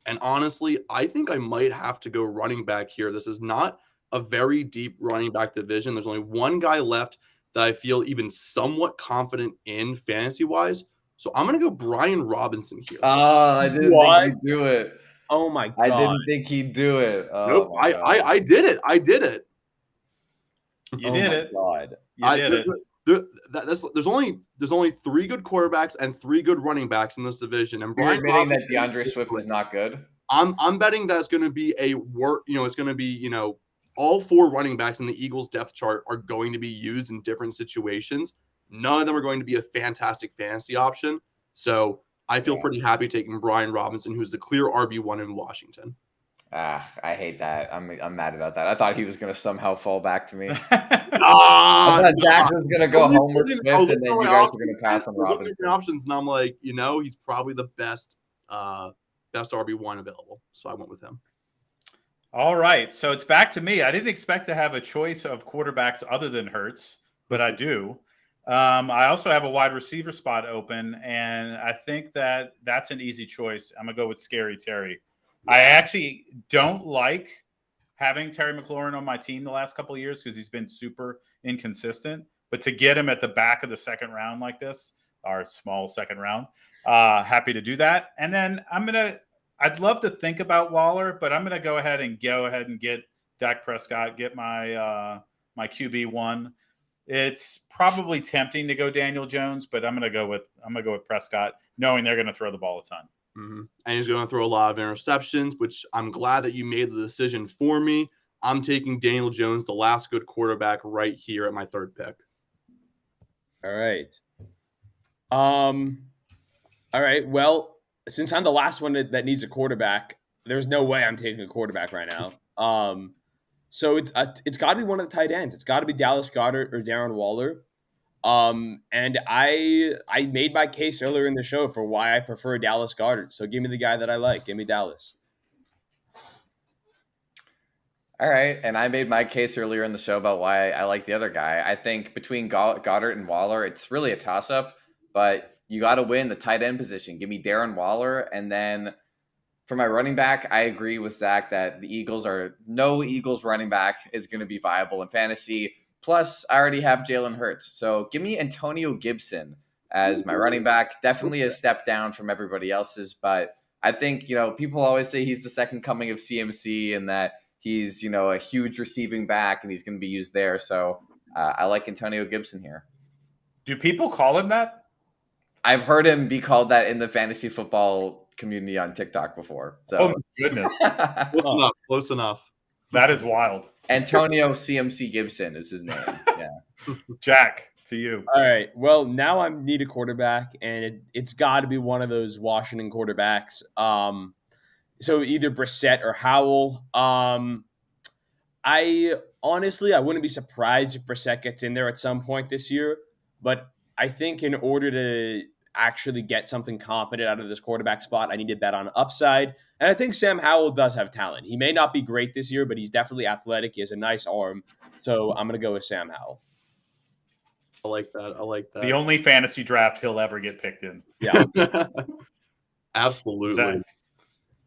And honestly, I think I might have to go running back here. This is not a very deep running back division. There's only one guy left that I feel even somewhat confident in fantasy-wise. So I'm going to go Brian Robinson here. Oh, I didn't What? think he'd do it. Oh my god! I didn't think he'd do it. Oh, Nope, my God. I did it. I did it. You did it. God. You did it. There's only 3 good quarterbacks and 3 good running backs in this division. And You're Brian admitting that Robinson DeAndre is Swift was great. not good? I'm betting that it's going to be it's going to be, all 4 running backs in the Eagles depth chart are going to be used in different situations. None of them are going to be a fantastic fantasy option. So I feel pretty happy taking Brian Robinson, who's the clear RB1 in Washington. I hate that. I'm mad about that. I thought he was going to somehow fall back to me. I thought Dak was going to go home with Swift, and then you guys were going to pass on Robinson. Options, and I'm like, he's probably the best RB1 available. So I went with him. All right. So it's back to me. I didn't expect to have a choice of quarterbacks other than Hurts, but I do. I also have a wide receiver spot open, and I think that's an easy choice. I'm going to go with Scary Terry. I actually don't like having Terry McLaurin on my team the last couple of years because he's been super inconsistent. But to get him at the back of the second round like this, our small second round, happy to do that. And then I'd love to think about Waller, but I'm going to go ahead and get Dak Prescott, get my QB1. It's probably tempting to go Daniel Jones, but I'm going to go with Prescott, knowing they're going to throw the ball a ton. Mm-hmm. And he's going to throw a lot of interceptions, which I'm glad that you made the decision for me. I'm taking Daniel Jones, the last good quarterback, right here at my 3rd pick. All right. All right. Well, since I'm the last one that needs a quarterback, there's no way I'm taking a quarterback right now. So it's got to be one of the tight ends. It's got to be Dallas Goedert or Darren Waller. And I made my case earlier in the show for why I prefer Dallas Goedert. So give me the guy that I like. Give me Dallas. All right. And I made my case earlier in the show about why I like the other guy. I think between Goddard and Waller, it's really a toss-up, but you got to win the tight end position. Give me Darren Waller. And then for my running back, I agree with Zach that no Eagles running back is going to be viable in fantasy. Plus, I already have Jalen Hurts. So give me Antonio Gibson as my running back. Definitely a step down from everybody else's, but I think, people always say he's the second coming of CMC and that he's, a huge receiving back and he's going to be used there. So I like Antonio Gibson here. Do people call him that? I've heard him be called that in the fantasy football community on TikTok before. So. Oh, my goodness. Close enough. That is wild. Antonio CMC Gibson is his name. Yeah. Jack, to you. All right. Well, now I need a quarterback, and it's got to be one of those Washington quarterbacks. So either Brissett or Howell. I wouldn't be surprised if Brissett gets in there at some point this year, but I think in order to actually get something competent out of this quarterback spot, I need to bet on upside. And I think Sam Howell does have talent. He may not be great this year, but he's definitely athletic. He has a nice arm. So I'm going to go with Sam Howell. I like that. The only fantasy draft he'll ever get picked in. Yeah. Absolutely. Zach.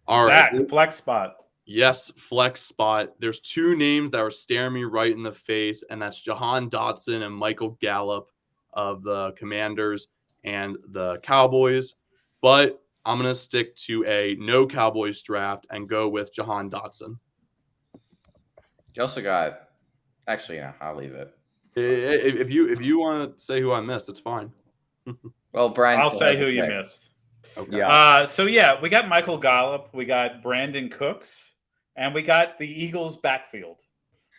All right. Zach, flex spot. Yes, flex spot. There's 2 names that are staring me right in the face, and that's Jahan Dotson and Michael Gallup of the Commanders and the Cowboys. But I'm going to stick to a no Cowboys draft and go with Jahan Dotson. You also got, actually, I'll leave it. If you want to say who I missed, it's fine. Well, Brian, I'll say who you missed. Okay. Yeah. We got Michael Gallup, we got Brandon Cooks, and we got the Eagles backfield,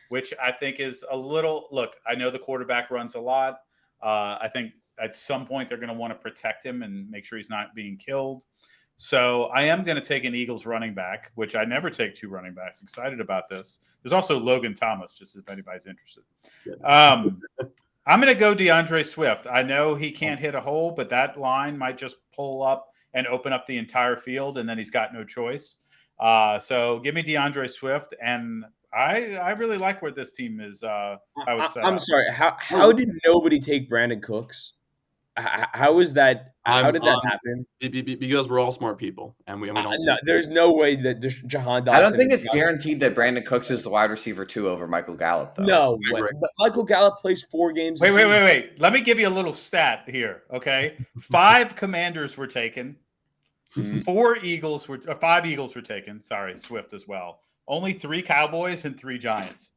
which I think is a little. Look, I know the quarterback runs a lot. I think at some point they're going to want to protect him and make sure he's not being killed. So I am going to take an Eagles running back, which I never take 2 running backs. Excited about this. There's also Logan Thomas, just if anybody's interested. I'm going to go DeAndre Swift. I know he can't hit a hole, but that line might just pull up and open up the entire field, and then he's got no choice. So give me DeAndre Swift, and I really like where this team is. I would say. I'm sorry. How did nobody take Brandon Cooks? How is that? How did that happen? Because we're all smart people, and we don't. No, there's no way that Jahan Dotson. I don't think it's guaranteed that Brandon Cooks is the wide receiver 2 over Michael Gallup, though. No way. But Michael Gallup plays 4 games. Wait. Let me give you a little stat here. Okay, 5 Commanders were taken. 5 Eagles were taken. Sorry, Swift as well. Only 3 Cowboys and 3 Giants.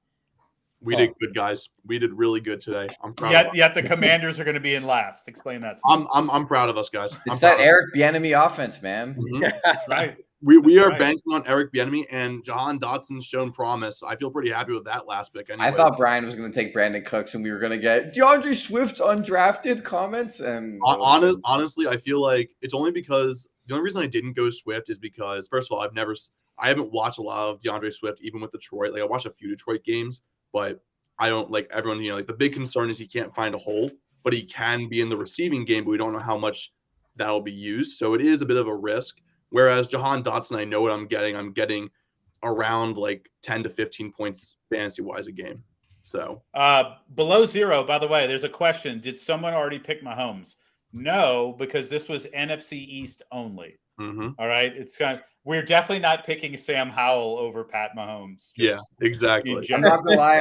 We did good, guys. We did really good today. I'm proud. Yet the Commanders are going to be in last. Explain that to me. I'm proud of us, guys. It's that Eric Bieniemy offense, man. That's right. We are banking on Eric Bieniemy, and Jahan Dotson's shown promise. I feel pretty happy with that last pick. Anyway. I thought Brian was going to take Brandon Cooks, and we were going to get DeAndre Swift undrafted comments. And honestly, I feel like it's only because the only reason I didn't go Swift is because, first of all, I haven't watched a lot of DeAndre Swift, even with Detroit. Like I watched a few Detroit games, but I don't like everyone. Like the big concern is he can't find a hole, but he can be in the receiving game, but we don't know how much that'll be used. So it is a bit of a risk. Whereas Jahan Dotson, I know what I'm getting. I'm getting around like 10 to 15 points fantasy-wise a game. So below 0, by the way, there's a question. Did someone already pick Mahomes? No, because this was NFC East only. Mm-hmm. All right. We're definitely not picking Sam Howell over Pat Mahomes. Yeah, exactly. I'm not gonna lie,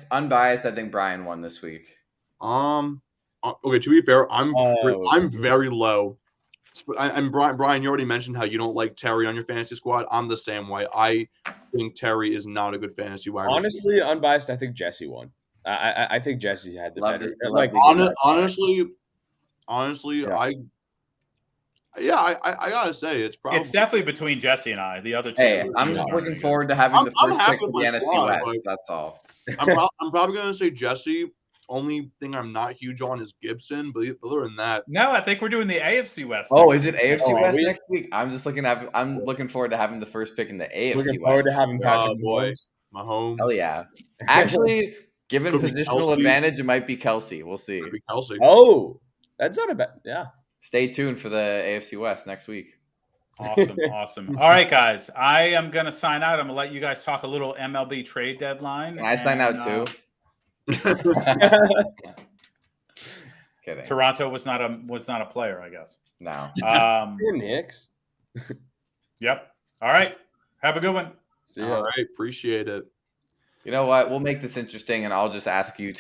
unbiased. I think Brian won this week. Okay, to be fair, I'm very low. And Brian, you already mentioned how you don't like Terry on your fantasy squad. I'm the same way. I think Terry is not a good fantasy wide receiver. Honestly, unbiased, I think Jesse won. I think Jesse's had the better. Honestly, yeah. I gotta say it's definitely between Jesse and I. The other two. Hey, I'm just looking forward to having the first pick of the NFC West. That's all. I'm probably gonna say Jesse. Only thing I'm not huge on is Gibson, but other than that, no, I think we're doing the AFC West. Oh, is it AFC West next week? I'm looking forward to having the first pick in the AFC West. Looking forward to having Patrick Mahomes. Hell yeah! Actually, given positional advantage, it might be Kelsey. We'll see. Could be Kelsey. Oh, that's not a bad. Yeah. Stay tuned for the AFC West next week. Awesome. All right, guys. I am going to sign out. I'm going to let you guys talk a little MLB trade deadline. Can I sign out too? Kidding. Toronto was not a player, I guess. No. You're Knicks. Yep. All right. Have a good one. See ya. All right. Appreciate it. You know what? We'll make this interesting, and I'll just ask you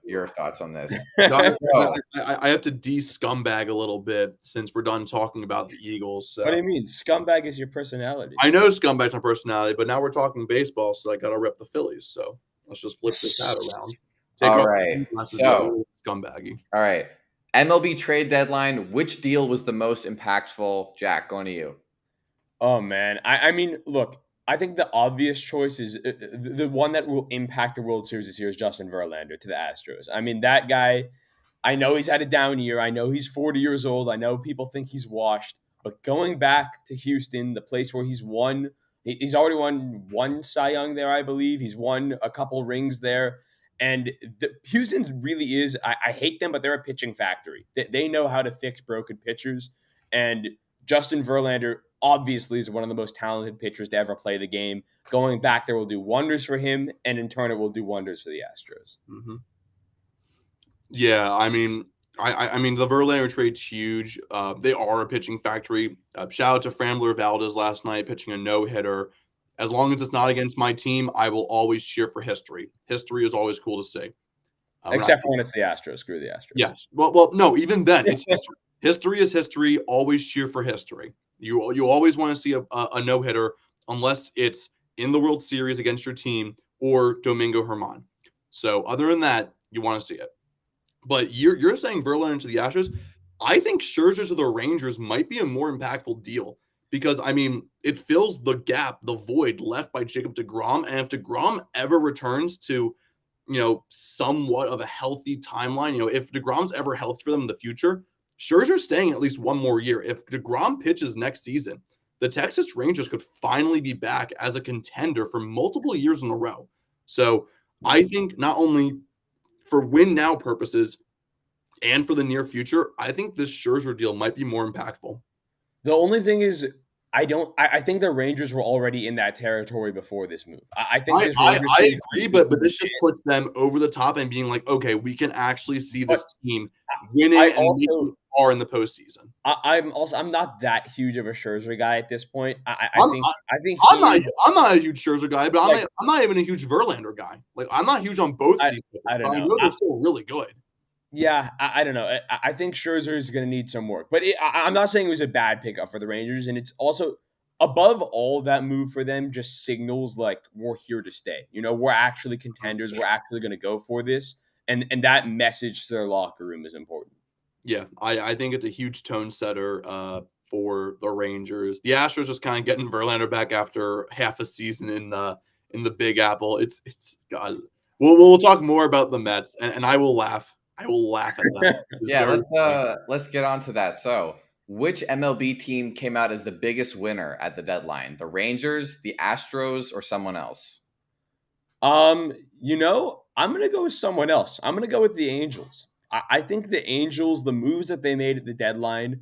your thoughts on this. I have to de-scumbag a little bit since we're done talking about the Eagles. So. What do you mean? Scumbag is your personality. I know scumbag's my personality, but now we're talking baseball, so I got to rep the Phillies. So let's just flip this hat around. All right. So, scumbaggy. All right. MLB trade deadline. Which deal was the most impactful? Jack, going to you. Oh, man. I mean, look. I think the obvious choice is the one that will impact the World Series this year is Justin Verlander to the Astros. I mean, that guy, I know he's had a down year. I know he's 40 years old. I know people think he's washed. But going back to Houston, the place where he's already won 1 Cy Young there, I believe. He's won a couple rings there. And Houston really is, I hate them, but they're a pitching factory. They know how to fix broken pitchers. And Justin Verlander obviously is one of the most talented pitchers to ever play the game. Going back there will do wonders for him, and in turn it will do wonders for the Astros. Mm-hmm. Yeah, I mean, I mean the Verlander trade's huge. They are a pitching factory. Shout out to Framber Valdez last night pitching a no-hitter. As long as it's not against my team, I will always cheer for history. History is always cool to see. Except for when it's the Astros. Screw the Astros. Yes. Well, no, even then, it's history. History is history. Always cheer for history. You always want to see a no-hitter unless it's in the World Series against your team or Domingo Germán. So other than that, you want to see it. But you're saying Verlander to the Astros. I think Scherzer to the Rangers might be a more impactful deal because, I mean, it fills the gap, the void left by Jacob deGrom. And if deGrom ever returns to, somewhat of a healthy timeline, if deGrom's ever healthy for them in the future, Scherzer's staying at least one more year. If deGrom pitches next season, the Texas Rangers could finally be back as a contender for multiple years in a row. So I think not only for win now purposes and for the near future, I think this Scherzer deal might be more impactful. The only thing is, I think the Rangers were already in that territory before this move. I think I, this I, Rangers I team is agree, gonna but be this just puts them over the top and being like, okay, we can actually see But this team I winning and also making far in the postseason. I'm not that huge of a Scherzer guy at this point. I'm, I think I'm he not is I'm not a huge Scherzer guy, but like I'm not even a huge Verlander guy. Like I'm not huge on both of I these pitchers, I but don't I know. know they're still really good. Yeah, I don't know. I think Scherzer is going to need some work, but I'm not saying it was a bad pickup for the Rangers, and it's also above all that move for them just signals like we're here to stay. You know, we're actually contenders. We're actually going to go for this, and that message to their locker room is important. Yeah, I think it's a huge tone setter for the Rangers. The Astros just kind of getting Verlander back after half a season in the Big Apple. It's God. We'll talk more about the Mets, and I will laugh. I will laugh at that. It's Yeah, very funny. let's get on to that. So, which MLB team came out as the biggest winner at the deadline? The Rangers, the Astros, or someone else? You know, I'm gonna go with someone else. I'm gonna go with the Angels. I think the Angels, the moves that they made at the deadline,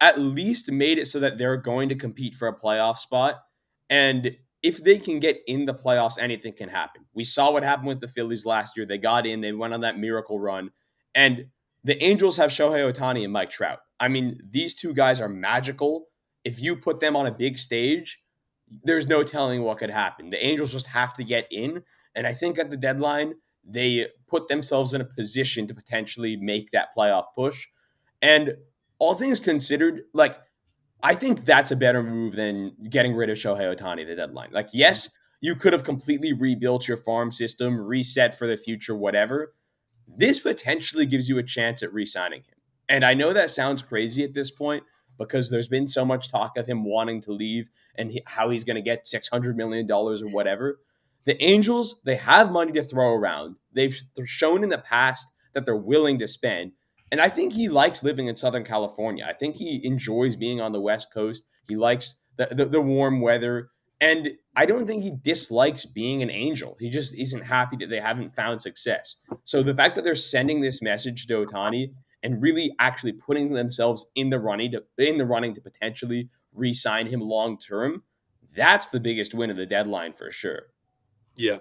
at least made it so that they're going to compete for a playoff spot. And if they can get in the playoffs, anything can happen. We saw what happened with the Phillies last year. They got in, they went on that miracle run. And the Angels have Shohei Ohtani and Mike Trout. I mean, these two guys are magical. If you put them on a big stage, there's no telling what could happen. The Angels just have to get in. And I think at the deadline, they put themselves in a position to potentially make that playoff push. And all things considered, like, I think that's a better move than getting rid of Shohei Ohtani at the deadline. Like, yes, you could have completely rebuilt your farm system, reset for the future, whatever. This potentially gives you a chance at re-signing him. And I know that sounds crazy at this point because there's been so much talk of him wanting to leave and how he's going to get $600 million or whatever. The Angels, they have money to throw around. They're shown in the past that they're willing to spend. And I think he likes living in Southern California. I think he enjoys being on the West Coast. He likes the warm weather. And I don't think he dislikes being an Angel. He just isn't happy that they haven't found success. So the fact that they're sending this message to Ohtani and really actually putting themselves in the running to potentially re-sign him long term, that's the biggest win of the deadline for sure. Yeah.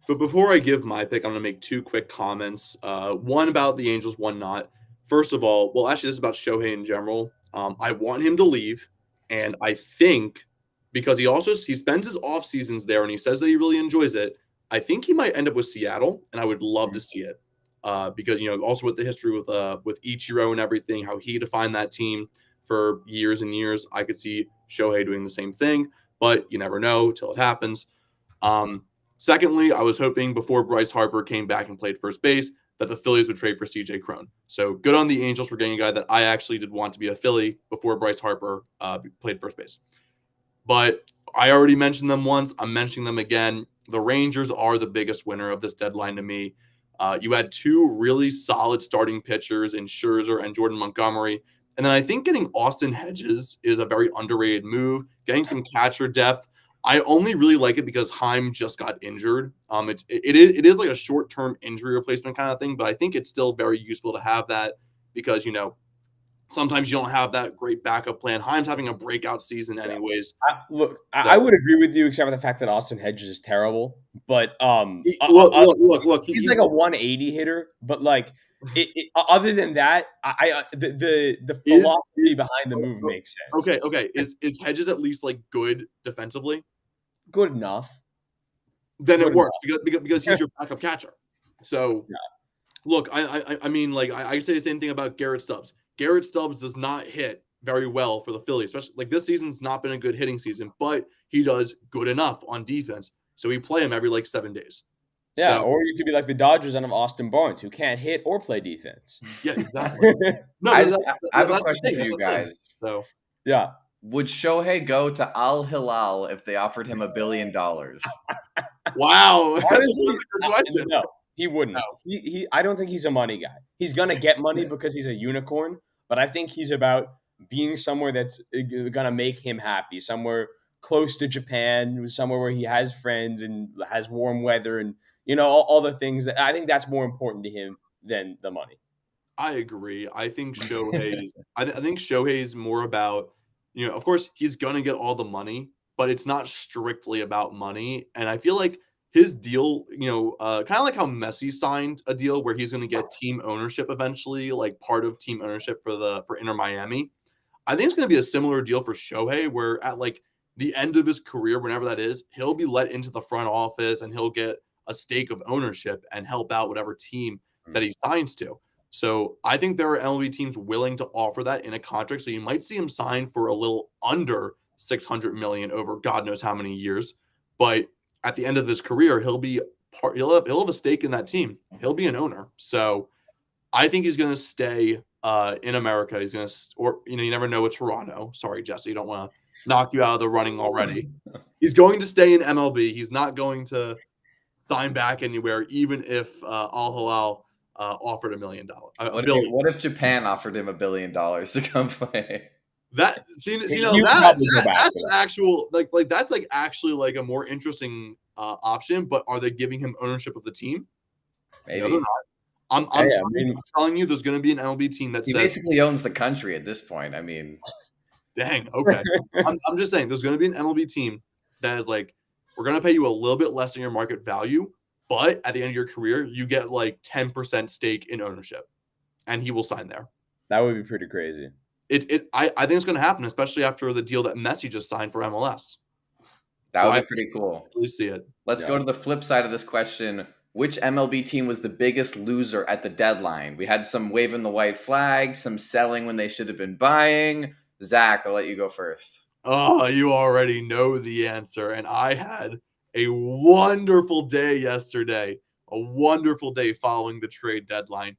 But before I give my pick, I'm going to make two quick comments. One about the Angels, one not. First of all, well, actually, this is about Shohei in general. I want him to leave, and I think because he spends his off seasons there, and he says that he really enjoys it. I think he might end up with Seattle, and I would love to see it because also with the history with Ichiro and everything, how he defined that team for years and years. I could see Shohei doing the same thing, but you never know till it happens. Secondly, I was hoping before Bryce Harper came back and played first base that the Phillies would trade for CJ Cron. So good on the Angels for getting a guy that I actually did want to be a Philly before Bryce Harper played first base. But I already mentioned them once. I'm mentioning them again. The Rangers are the biggest winner of this deadline to me. You had two really solid starting pitchers in Scherzer and Jordan Montgomery. And then I think getting Austin Hedges is a very underrated move. Getting some catcher depth. I only really like it because Heim just got injured. It is like a short-term injury replacement kind of thing, but I think it's still very useful to have that because, sometimes you don't have that great backup plan. Heim's having a breakout season anyways. I would agree with you except for the fact that Austin Hedges is terrible. But Look. He's like a 180 hitter, but like other than that, the philosophy behind the move makes sense. Okay. Is Hedges at least like good defensively? Good enough. Then it works because he's your backup catcher. So, look, I mean, like I say the same thing about Garrett Stubbs. Garrett Stubbs does not hit very well for the Phillies, especially like this season's not been a good hitting season, but he does good enough on defense. So we play him every like 7 days. Yeah, or you could be like the Dodgers and of Austin Barnes, who can't hit or play defense. Yeah, exactly. No, I have a question for you guys. So yeah. Would Shohei go to Al Hilal if they offered him $1 billion? Wow. Honestly, good question. No, he wouldn't. No. He I don't think he's a money guy. He's gonna get money because he's a unicorn, but I think he's about being somewhere that's gonna make him happy, somewhere close to Japan, somewhere where he has friends and has warm weather and all the things that I think that's more important to him than the money. I agree. I think Shohei's I think Shohei's more about of course, he's going to get all the money, but it's not strictly about money. And I feel like his deal, kind of like how Messi signed a deal where he's going to get team ownership eventually, like part of team ownership for Inter Miami. I think it's going to be a similar deal for Shohei, where at like the end of his career, whenever that is, he'll be let into the front office and he'll get a stake of ownership and help out whatever team that he signs to. So I think there are MLB teams willing to offer that in a contract. So you might see him sign for a little under $600 million over God knows how many years. But at the end of his career, he'll have a stake in that team. He'll be an owner. So I think he's going to stay in America. He's going to, or you never know with Toronto. Sorry, Jesse, you don't want to knock you out of the running already. He's going to stay in MLB. He's not going to sign back anywhere, even if Al Hilal offered $1 million. What if Japan offered him $1 billion to come play? That's actual that's like actually like a more interesting option. But are they giving him ownership of the team? Maybe. No, they're not. I'm telling you, there's going to be an MLB team that he basically owns the country at this point. I mean, dang. Okay, I'm just saying there's going to be an MLB team that is like, we're going to pay you a little bit less than your market value, but at the end of your career, you get like 10% stake in ownership, and he will sign there. That would be pretty crazy. I think it's going to happen, especially after the deal that Messi just signed for MLS. That would be pretty cool. Really see it. Let's go to the flip side of this question. Which MLB team was the biggest loser at the deadline? We had some waving the white flag, some selling when they should have been buying. Zach, I'll let you go first. Oh, you already know the answer. And I had a wonderful day yesterday, a wonderful day following the trade deadline,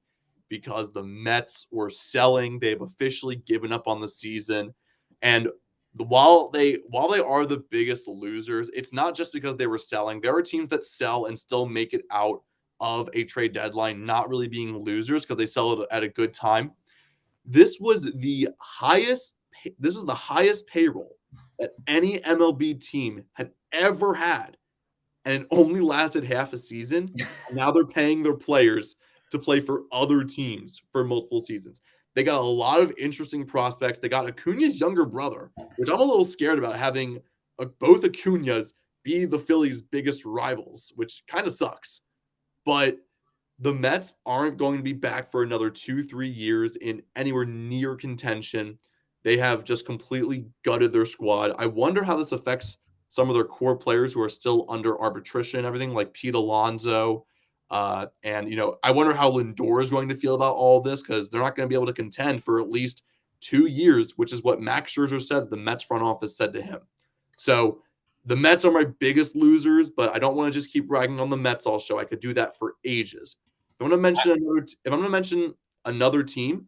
because the Mets were selling. They've officially given up on the season. And while they are the biggest losers, it's not just because they were selling. There are teams that sell and still make it out of a trade deadline not really being losers because they sell it at a good time. This was the highest payroll that any MLB team had ever had, and it only lasted half a season. Now they're paying their players to play for other teams for multiple seasons. They got a lot of interesting prospects. They got Acuna's younger brother, which I'm a little scared about, having both Acunas be the Phillies' biggest rivals, which kind of sucks. But the Mets aren't going to be back for another 2-3 years in anywhere near contention. They have just completely gutted their squad. I wonder how this affects some of their core players who are still under arbitration and everything, like Pete Alonso. And I wonder how Lindor is going to feel about all this, because they're not going to be able to contend for at least 2 years, which is what Max Scherzer said the Mets front office said to him. So the Mets are my biggest losers, but I don't want to just keep ragging on the Mets all show. I could do that for ages. If I'm going to mention another team,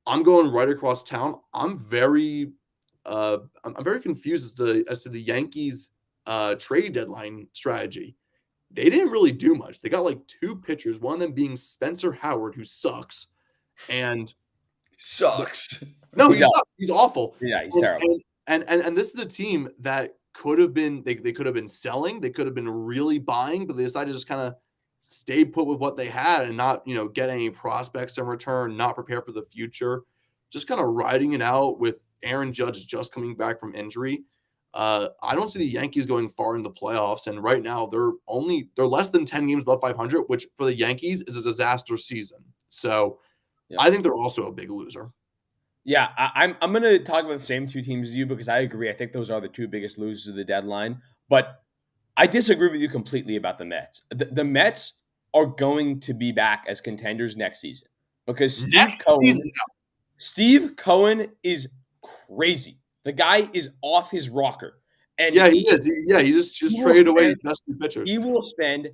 I'm going right across town. I'm very confused as to the Yankees trade deadline strategy. They didn't really do much. They got like 2 pitchers, one of them being Spencer Howard, who sucks. And sucks. No, he sucks. He's awful. Yeah, he's terrible. And this is a team that could have been they could have been selling, they could have been really buying, but they decided to just kind of stay put with what they had and not, get any prospects in return, not prepare for the future. Just kind of riding it out with Aaron Judge just coming back from injury. I don't see the Yankees going far in the playoffs, and right now they're less than 10 games above 500, which for the Yankees is a disaster season. So yeah. I think they're also a big loser. Yeah, I'm going to talk about the same 2 teams as you, because I agree. I think those are the 2 biggest losers of the deadline, but I disagree with you completely about the Mets. The Mets are going to be back as contenders next season, because Steve Cohen is crazy. The guy is off his rocker. And yeah, he is. He just traded away his best 2 pitchers. He will spend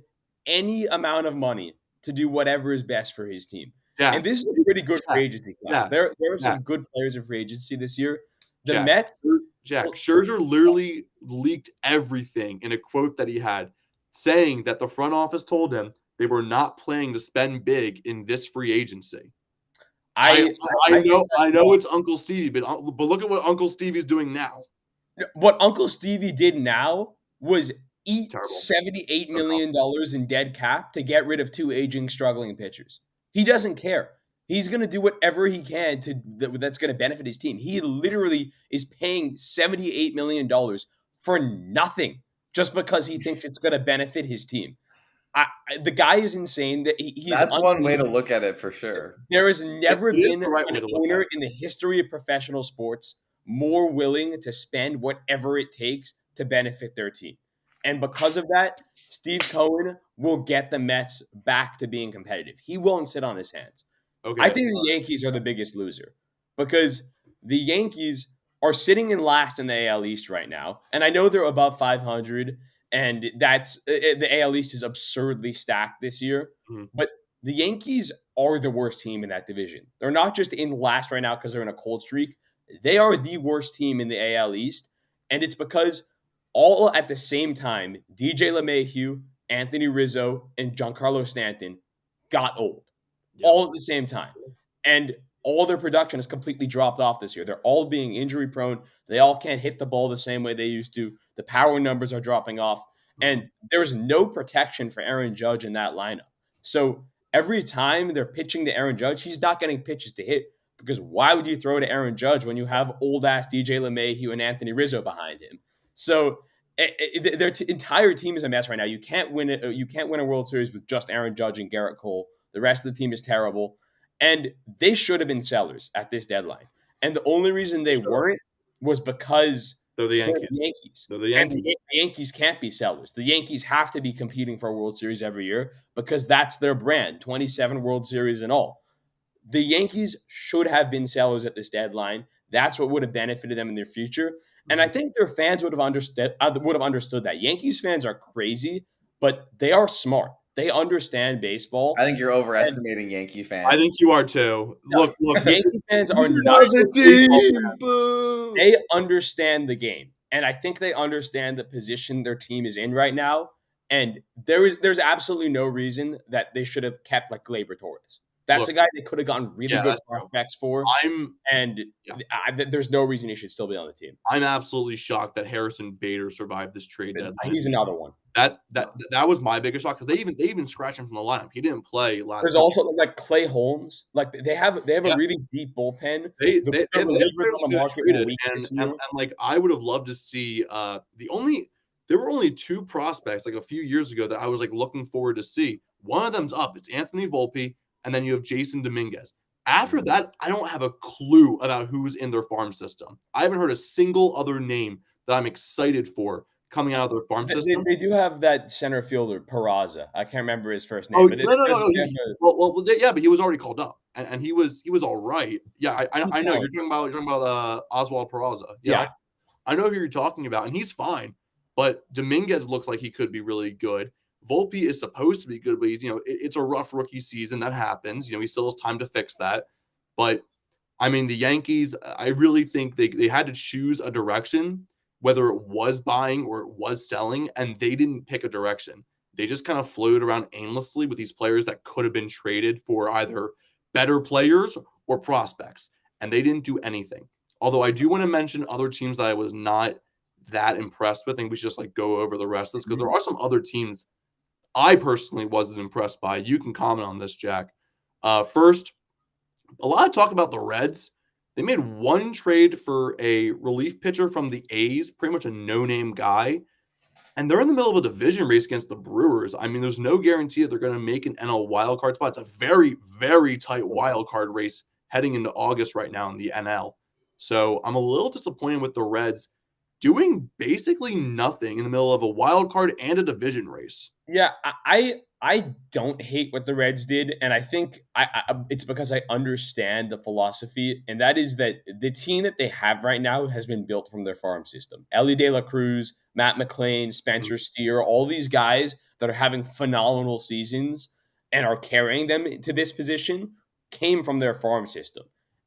any amount of money to do whatever is best for his team. Yeah. And this is a pretty good free agency class. Yeah. There are some good players in free agency this year. Mets. Scherzer literally leaked everything in a quote that he had, saying that the front office told him they were not planning to spend big in this free agency. I know it's Uncle Stevie, but look at what Uncle Stevie's doing now. What Uncle Stevie did now was eat $78 million in dead cap to get rid of 2 aging, struggling pitchers. He doesn't care. He's going to do whatever he can that's going to benefit his team. He literally is paying $78 million for nothing just because he thinks it's going to benefit his team. The guy is insane. That he's That's one way to look at it for sure. There has never It is been the right way an to look at owner it. in the history of professional sports more willing to spend whatever it takes to benefit their team. And because of that, Steve Cohen will get the Mets back to being competitive. He won't sit on his hands. Okay. I think the Yankees are the biggest loser because the Yankees are sitting in last in the AL East right now. And I know they're above 500, and that's the AL East is absurdly stacked this year. Mhm. But the Yankees are the worst team in that division. They're not just in last right now because they're in a cold streak. They are the worst team in the AL East. And it's because all at the same time, DJ LeMahieu, Anthony Rizzo, and Giancarlo Stanton got old. Yeah. All at the same time. And all their production has completely dropped off this year. They're all being injury prone. They all can't hit the ball the same way they used to. The power numbers are dropping off. And there's no protection for Aaron Judge in that lineup. So every time they're pitching to Aaron Judge, he's not getting pitches to hit. Because why would you throw to Aaron Judge when you have old-ass DJ LeMahieu and Anthony Rizzo behind him? So their entire team is a mess right now. You can't win it. You can't win a World Series with just Aaron Judge and Garrett Cole. The rest of the team is terrible. And they should have been sellers at this deadline. And the only reason they weren't was because They're the Yankees. They're They're the Yankees. And the Yankees can't be sellers. The Yankees have to be competing for a World Series every year because that's their brand, 27 World Series and all. The Yankees should have been sellers at this deadline. That's what would have benefited them in their future. And I think their fans would have understood that. Yankees fans are crazy, but they are smart. They understand baseball. I think you're overestimating Yankee fans. I think you are too. No, Look. Yankee fans are You're not the team. Boo. They understand the game, and I think they understand the position their team is in right now. And there's absolutely no reason that they should have kept like Gleyber Torres. That's a guy they could have gotten really good prospects for. There's no reason he should still be on the team. I'm absolutely shocked that Harrison Bader survived this trade deadline. He's another one. That was my biggest shock because they even scratched him from the lineup. He didn't play last. There's also like Clay Holmes. Like they have a really deep bullpen. They the have relievers on the market were weak this year. and like I would have loved to see there were only two prospects like a few years ago that I was like looking forward to see. One of them's up. It's Anthony Volpe, and then you have Jason Dominguez. After that, I don't have a clue about who's in their farm system. I haven't heard a single other name that I'm excited for coming out of their farm system. They do have that center fielder, Peraza. I can't remember his first name. Oh, but no. Yeah, but he was already called up, and he was all right. Yeah, I know you're talking about Oswald Peraza. Yeah. I know who you're talking about, and he's fine. But Dominguez looks like he could be really good. Volpe is supposed to be good, but he's, it's a rough rookie season. That happens. He still has time to fix that. But I mean, the Yankees, I really think they had to choose a direction, whether it was buying or it was selling, and they didn't pick a direction. They just kind of floated around aimlessly with these players that could have been traded for either better players or prospects, and they didn't do anything. Although I do want to mention other teams that I was not that impressed with. I think we should just go over the rest of this because there are some other teams I personally wasn't impressed by. You can comment on this, Jack. First, a lot of talk about the Reds. They made one trade for a relief pitcher from the A's, pretty much a no-name guy. And they're in the middle of a division race against the Brewers. I mean, there's no guarantee that they're going to make an NL wildcard spot. It's a very, very tight wildcard race heading into August right now in the NL. So I'm a little disappointed with the Reds doing basically nothing in the middle of a wild card and a division race. Yeah, I don't hate what the Reds did, and I think it's because I understand the philosophy, and that is that the team that they have right now has been built from their farm system. Ellie De La Cruz, Matt McClain, Spencer Steer, all these guys that are having phenomenal seasons and are carrying them to this position came from their farm system.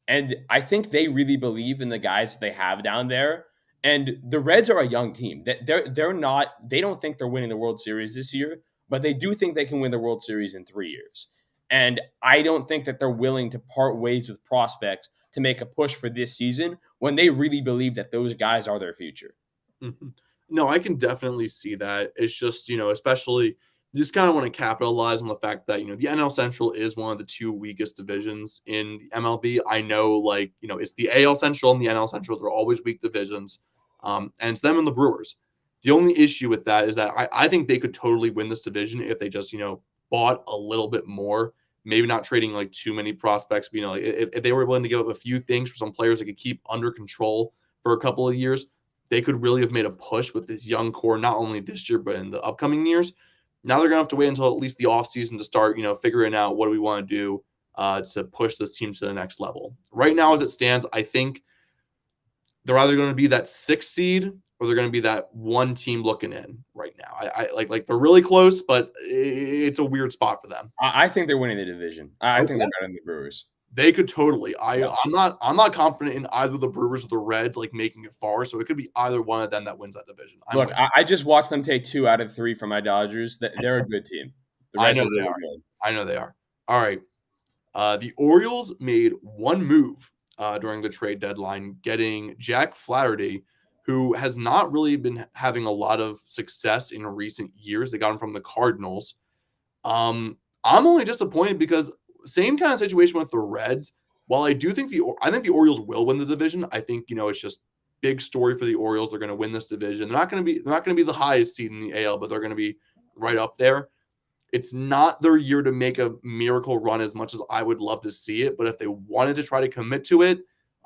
And I think they really believe in the guys they have down there. And the Reds are a young team. They don't think they're winning the World Series this year, but they do think they can win the World Series in 3 years. And I don't think that they're willing to part ways with prospects to make a push for this season when they really believe that those guys are their future. Mm-hmm. No, I can definitely see that. It's just, especially you just kind of want to capitalize on the fact that, the NL Central is one of the two weakest divisions in the MLB. I know, it's the AL Central and the NL Central. They're always weak divisions. And it's them and the Brewers. The only issue with that is that I think they could totally win this division if they just, bought a little bit more, maybe not trading like too many prospects, but, if they were willing to give up a few things for some players they could keep under control for a couple of years, they could really have made a push with this young core, not only this year, but in the upcoming years. Now they're going to have to wait until at least the offseason to start, figuring out what do we want to do to push this team to the next level. Right now, as it stands, I think they're either going to be that 6th seed or they're going to be that one team looking in right now. I like they're really close, but it's a weird spot for them. I think they're winning the division. I think they're better than the Brewers. They could totally. I'm not confident in either the Brewers or the Reds making it far. So it could be either one of them that wins that division. Look, I just watched them take 2 out of 3 from my Dodgers. They're a good team. The Reds I know they are. Good. I know they are. All right. The Orioles made one move during the trade deadline, getting Jack Flaherty, who has not really been having a lot of success in recent years. They got him from the Cardinals. I'm only disappointed because same kind of situation with the Reds. While I think the Orioles will win the division, I think it's just big story for the Orioles. They're going to win this division. They're not going to be the highest seed in the AL, but they're going to be right up there. It's not their year to make a miracle run as much as I would love to see it. But if they wanted to try to commit to it,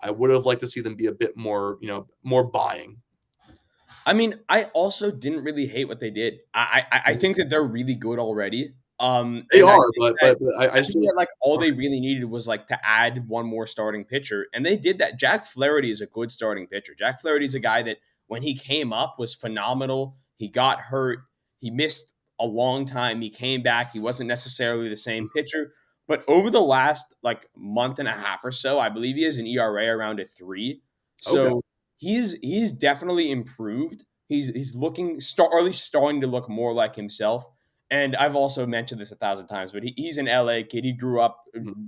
I would have liked to see them be a bit more, more buying. I mean, I also didn't really hate what they did. I think that they're really good already. They are, but I think that all they really needed was to add one more starting pitcher, and they did that. Jack Flaherty is a good starting pitcher. Jack Flaherty is a guy that when he came up was phenomenal. He got hurt. He missed a long time. He came back. He wasn't necessarily the same pitcher. But over the last month and a half or so, I believe he has an ERA around a 3. So he's definitely improved. He's looking or at least starting to look more like himself. And I've also mentioned this 1,000 times, but he's an LA kid. He grew up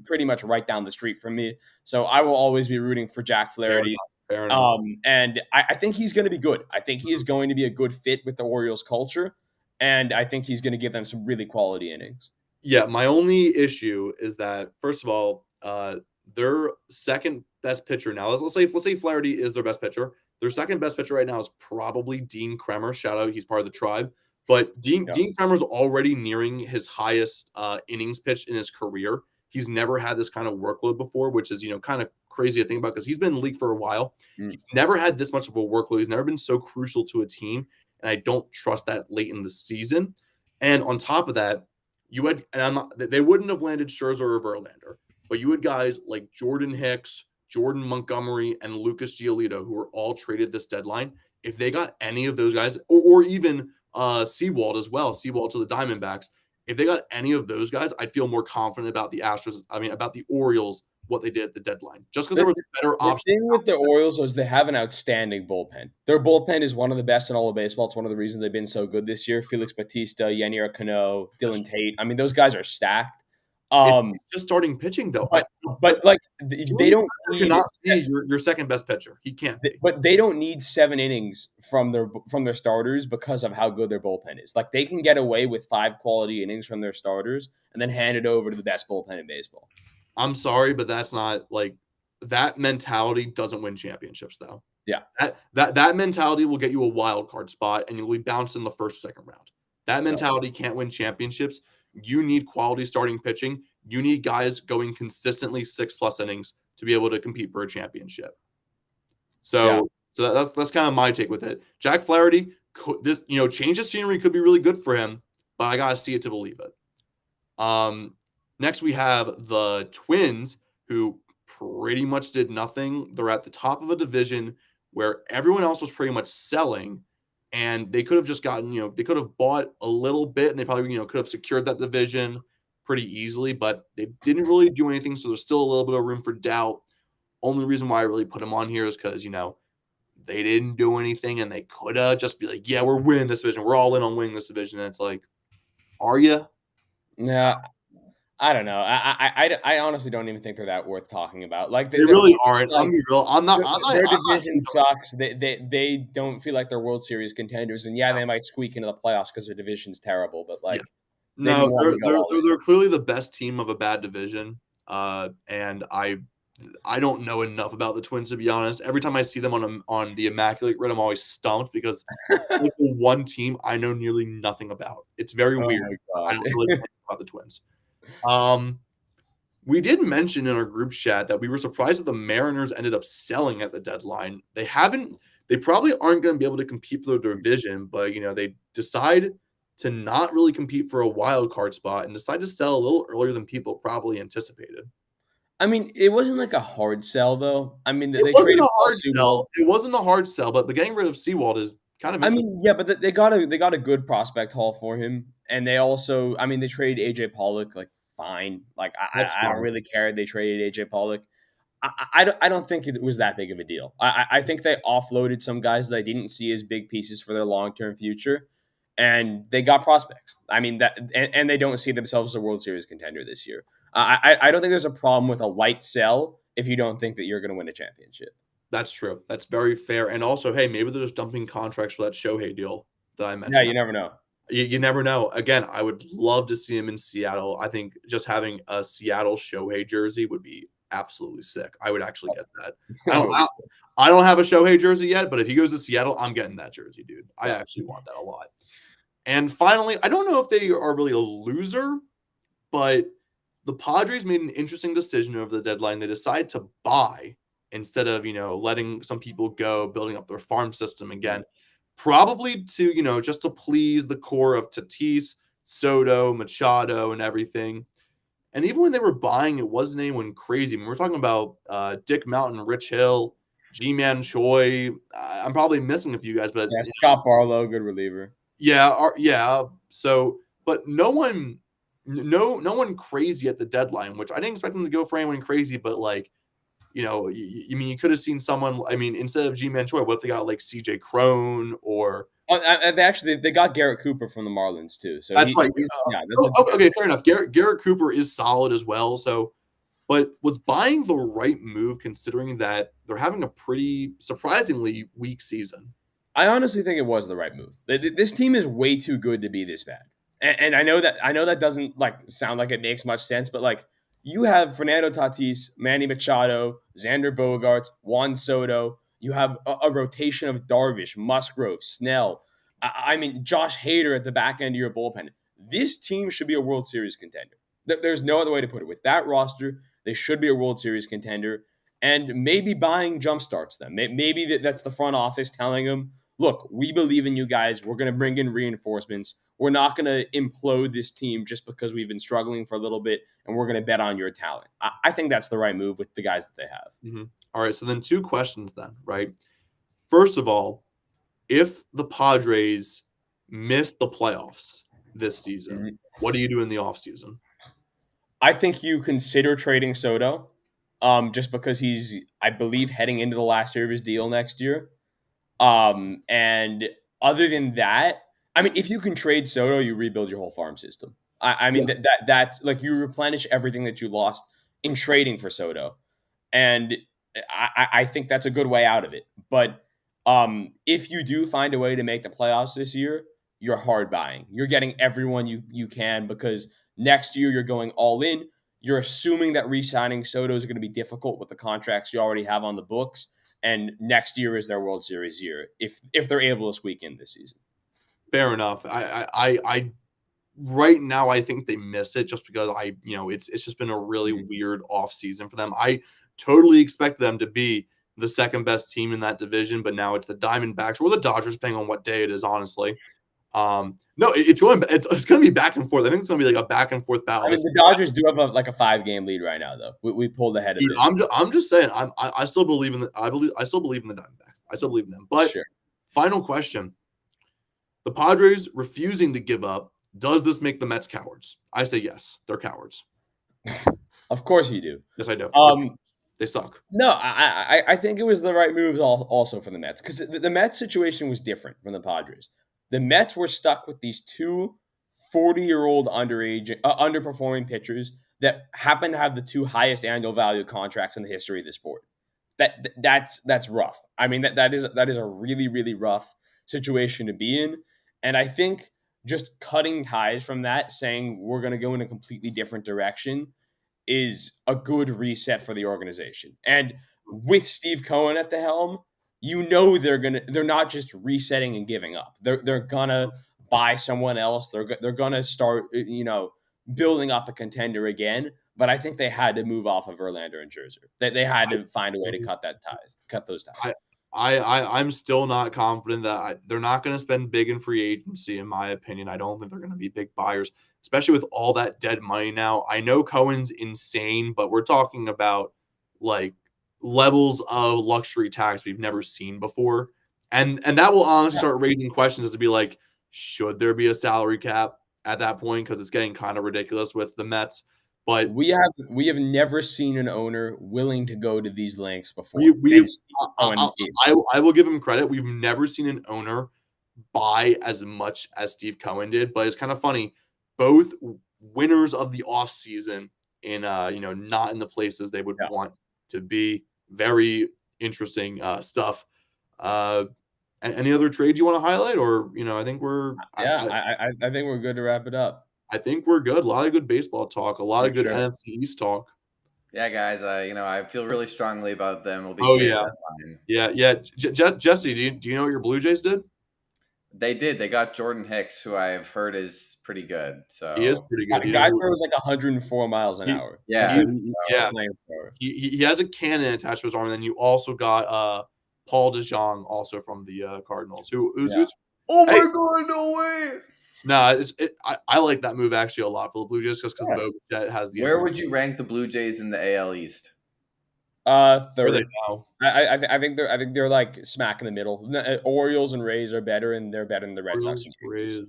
pretty much right down the street from me. So I will always be rooting for Jack Flaherty. Fair enough. And I think he's going to be good. I think he is going to be a good fit with the Orioles culture. And I think he's going to give them some really quality innings. Yeah, my only issue is that, first of all, their second best pitcher now, let's say Flaherty is their best pitcher. Their second best pitcher right now is probably Dean Kremer. Shout out, he's part of the tribe. But Dean Kremer's already nearing his highest innings pitched in his career. He's never had this kind of workload before, which is, kind of crazy to think about because he's been in the league for a while. He's never had this much of a workload. He's never been so crucial to a team. And I don't trust that late in the season. And on top of that, they wouldn't have landed Scherzer or Verlander, but you had guys like Jordan Hicks, Jordan Montgomery, and Lucas Giolito, who were all traded this deadline. If they got any of those guys, or even Sewald as well, Sewald to the Diamondbacks, if they got any of those guys, I'd feel more confident about about the Orioles, what they did at the deadline, just because there was a better option. The thing with the Orioles is they have an outstanding bullpen. Their bullpen is one of the best in all of baseball. It's one of the reasons they've been so good this year. Felix Bautista, Yennier Cano, Dylan Tate. I mean, those guys are stacked. It's just starting pitching, though. But they don't cannot be your second best pitcher. He can't be. But they don't need 7 innings from their starters because of how good their bullpen is. They can get away with 5 quality innings from their starters and then hand it over to the best bullpen in baseball. I'm sorry, but that's not that mentality doesn't win championships, though. Yeah, that mentality will get you a wild card spot, and you'll be bounced in the first, second round. That mentality can't win championships. You need quality starting pitching. You need guys going consistently 6+ innings to be able to compete for a championship. So that's kind of my take with it. Jack Flaherty, change of scenery could be really good for him, but I gotta see it to believe it. Next, we have the Twins, who pretty much did nothing. They're at the top of a division where everyone else was pretty much selling, and they could have just gotten, they could have bought a little bit, and they probably, could have secured that division pretty easily, but they didn't really do anything, so there's still a little bit of room for doubt. Only reason why I really put them on here is because, they didn't do anything, and they could have just be like, yeah, we're winning this division. We're all in on winning this division. And it's like, are you? Yeah. I don't know. I honestly don't even think they're that worth talking about. They really aren't. I'm real. Their division sucks. They don't feel like they're World Series contenders, and they might squeak into the playoffs because their division's terrible. But No, want to go all in. they're clearly the best team of a bad division. And I don't know enough about the Twins, to be honest. Every time I see them on the Immaculate Grid, I'm always stumped because it's like the one team I know nearly nothing about. It's very Oh weird. my I God. don't really know anything about the Twins. We did mention in our group chat that we were surprised that the Mariners ended up selling at the deadline. They probably aren't going to be able to compete for the division, but they decide to not really compete for a wild card spot and decide to sell a little earlier than people probably anticipated. I mean, it wasn't like a hard sell, though. I mean, It they wasn't traded a Paul hard Sewald. sell. It wasn't a hard sell, but the getting rid of Seawald is kind of I interesting. mean, yeah, but they got a good prospect haul for him, and they also, I mean, they traded AJ Pollock, like fine, like That's I don't fine. really care. They traded AJ Pollock. I don't think it was that big of a deal. I think they offloaded some guys that I didn't see as big pieces for their long term future, and they got prospects. I mean and they don't see themselves as a World Series contender this year. I don't think there's a problem with a light sell if you don't think that you're going to win a championship. That's true. That's very fair. And also, hey, maybe they're just dumping contracts for that Shohei deal that I mentioned. Yeah, you never know. You never know. Again, I would love to see him in Seattle. I think just having a Seattle Shohei jersey would be absolutely sick. I would actually get that. I don't have a Shohei jersey yet, but if he goes to Seattle, I'm getting that jersey, dude. I actually want that a lot. And finally, I don't know if they are really a loser, but the Padres made an interesting decision over the deadline. They decided to buy instead of, letting some people go, building up their farm system again. Probably to, just to please the core of Tatis, Soto, Machado, and everything. And even when they were buying, it wasn't anyone crazy. I mean, we're talking about Dick Mountain, Rich Hill, G-Man Choi. I'm probably missing a few guys, but Yeah, Scott Barlow, good reliever. yeah. So, but no one crazy at the deadline, which I didn't expect them to go for anyone crazy, but like, you could have seen someone. I mean, instead of G-Man Choi, what if they got like CJ Crone or? They got Garrett Cooper from the Marlins too. So That's right. Okay, fair enough. Garrett Cooper is solid as well. So, but was buying the right move considering that they're having a pretty surprisingly weak season? I honestly think it was the right move. This team is way too good to be this bad, and I know that doesn't like sound like it makes much sense, but like you have Fernando Tatis, Manny Machado, Xander Bogaerts, Juan Soto. You have a rotation of Darvish, Musgrove, Snell. I mean, Josh Hader at the back end of your bullpen. This team should be a World Series contender. There's no other way to put it. With that roster, they should be a World Series contender. And maybe buying jumpstarts them. Maybe that's the front office telling them, look, we believe in you guys. We're going to bring in reinforcements. We're not going to implode this team just because we've been struggling for a little bit, and we're going to bet on your talent. I think that's the right move with the guys that they have. Mm-hmm. All right, so then 2 questions then, right? First of all, if the Padres miss the playoffs this season, what do you do in the offseason? I think you consider trading Soto just because he's, I believe, heading into the last year of his deal next year. And other than that, I mean, if you can trade Soto, you rebuild your whole farm system. I mean, that's like you replenish everything that you lost in trading for Soto. And I think that's a good way out of it. But if you do find a way to make the playoffs this year, you're hard buying. You're getting everyone you can because next year you're going all in. You're assuming that re-signing Soto is going to be difficult with the contracts you already have on the books. And next year is their World Series year if they're able to squeak in this season. Fair enough. I right now I think they miss it just because it's just been a really weird off season for them. I totally expect them to be the second best team in that division, but now it's the Diamondbacks or the Dodgers, depending on what day it is. Honestly, no, it's going to be back and forth. I think it's going to be like a back and forth battle. I mean, the Dodgers do have a 5-game lead right now, though. We pulled ahead of Dude, it. I'm just saying. I still believe in the. I still believe in the Diamondbacks. I still believe in them. But Sure. Final question: the Padres refusing to give up. Does this make the Mets cowards? I say yes. They're cowards. Of course you do. Yes, I do. They suck. No, I think it was the right moves also for the Mets because the Mets situation was different from the Padres. The Mets were stuck with these 2 40-year-old underperforming pitchers that happen to have the 2 highest annual value contracts in the history of the sport. That's rough. I mean that is a really, really rough situation to be in. And I think just cutting ties from that, saying we're going to go in a completely different direction, is a good reset for the organization. And with Steve Cohen at the helm, they're not just resetting and giving up. They're gonna buy someone else. They're gonna start building up a contender again. But I think they had to move off of Verlander and Scherzer. They had to find a way to cut those ties. I'm still not confident that they're not going to spend big in free agency, in my opinion. I don't think they're going to be big buyers, especially with all that dead money now. I know Cohen's insane, but we're talking about like levels of luxury tax we've never seen before. And that will honestly start raising questions as to be like, should there be a salary cap at that point? Because it's getting kind of ridiculous with the Mets. But we have never seen an owner willing to go to these lengths before. I will give him credit. We've never seen an owner buy as much as Steve Cohen did. But it's kind of funny. Both winners of the offseason in not in the places they would want to be. Very interesting stuff. Any other trades you want to highlight, or I think we're I think we're good to wrap it up. I think we're good. A lot of good baseball talk. A lot of good NFC East talk. Yeah, guys. I feel really strongly about them. Jesse, do you know what your Blue Jays did? They did. They got Jordan Hicks, who I've heard is pretty good. So he is pretty good. The guy throws like 104 miles an hour. Yeah, he has a cannon attached to his arm. And then you also got Paul DeJong, also from the Cardinals. Who's oh my God, no way! No, I like that move actually a lot for the Blue Jays because Boba has the. Where would you rank the Blue Jays in the AL East? Third. I think they're like smack in the middle. Orioles and Rays are better, and they're better than the Red Sox and Yankees.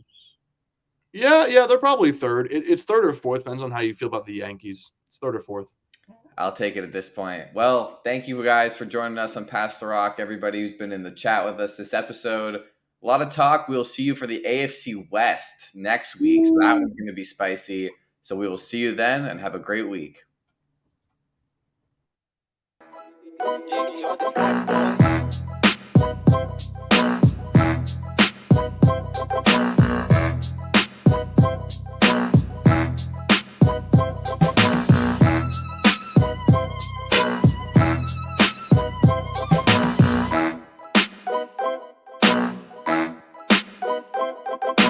Yeah, they're probably third. It's third or fourth, depends on how you feel about the Yankees. It's third or fourth. I'll take it at this point. Well, thank you guys for joining us on Pass the Rock. Everybody who's been in the chat with us this episode. A lot of talk. We'll see you for the AFC West next week. So that one's going to be spicy. So we will see you then, and have a great week.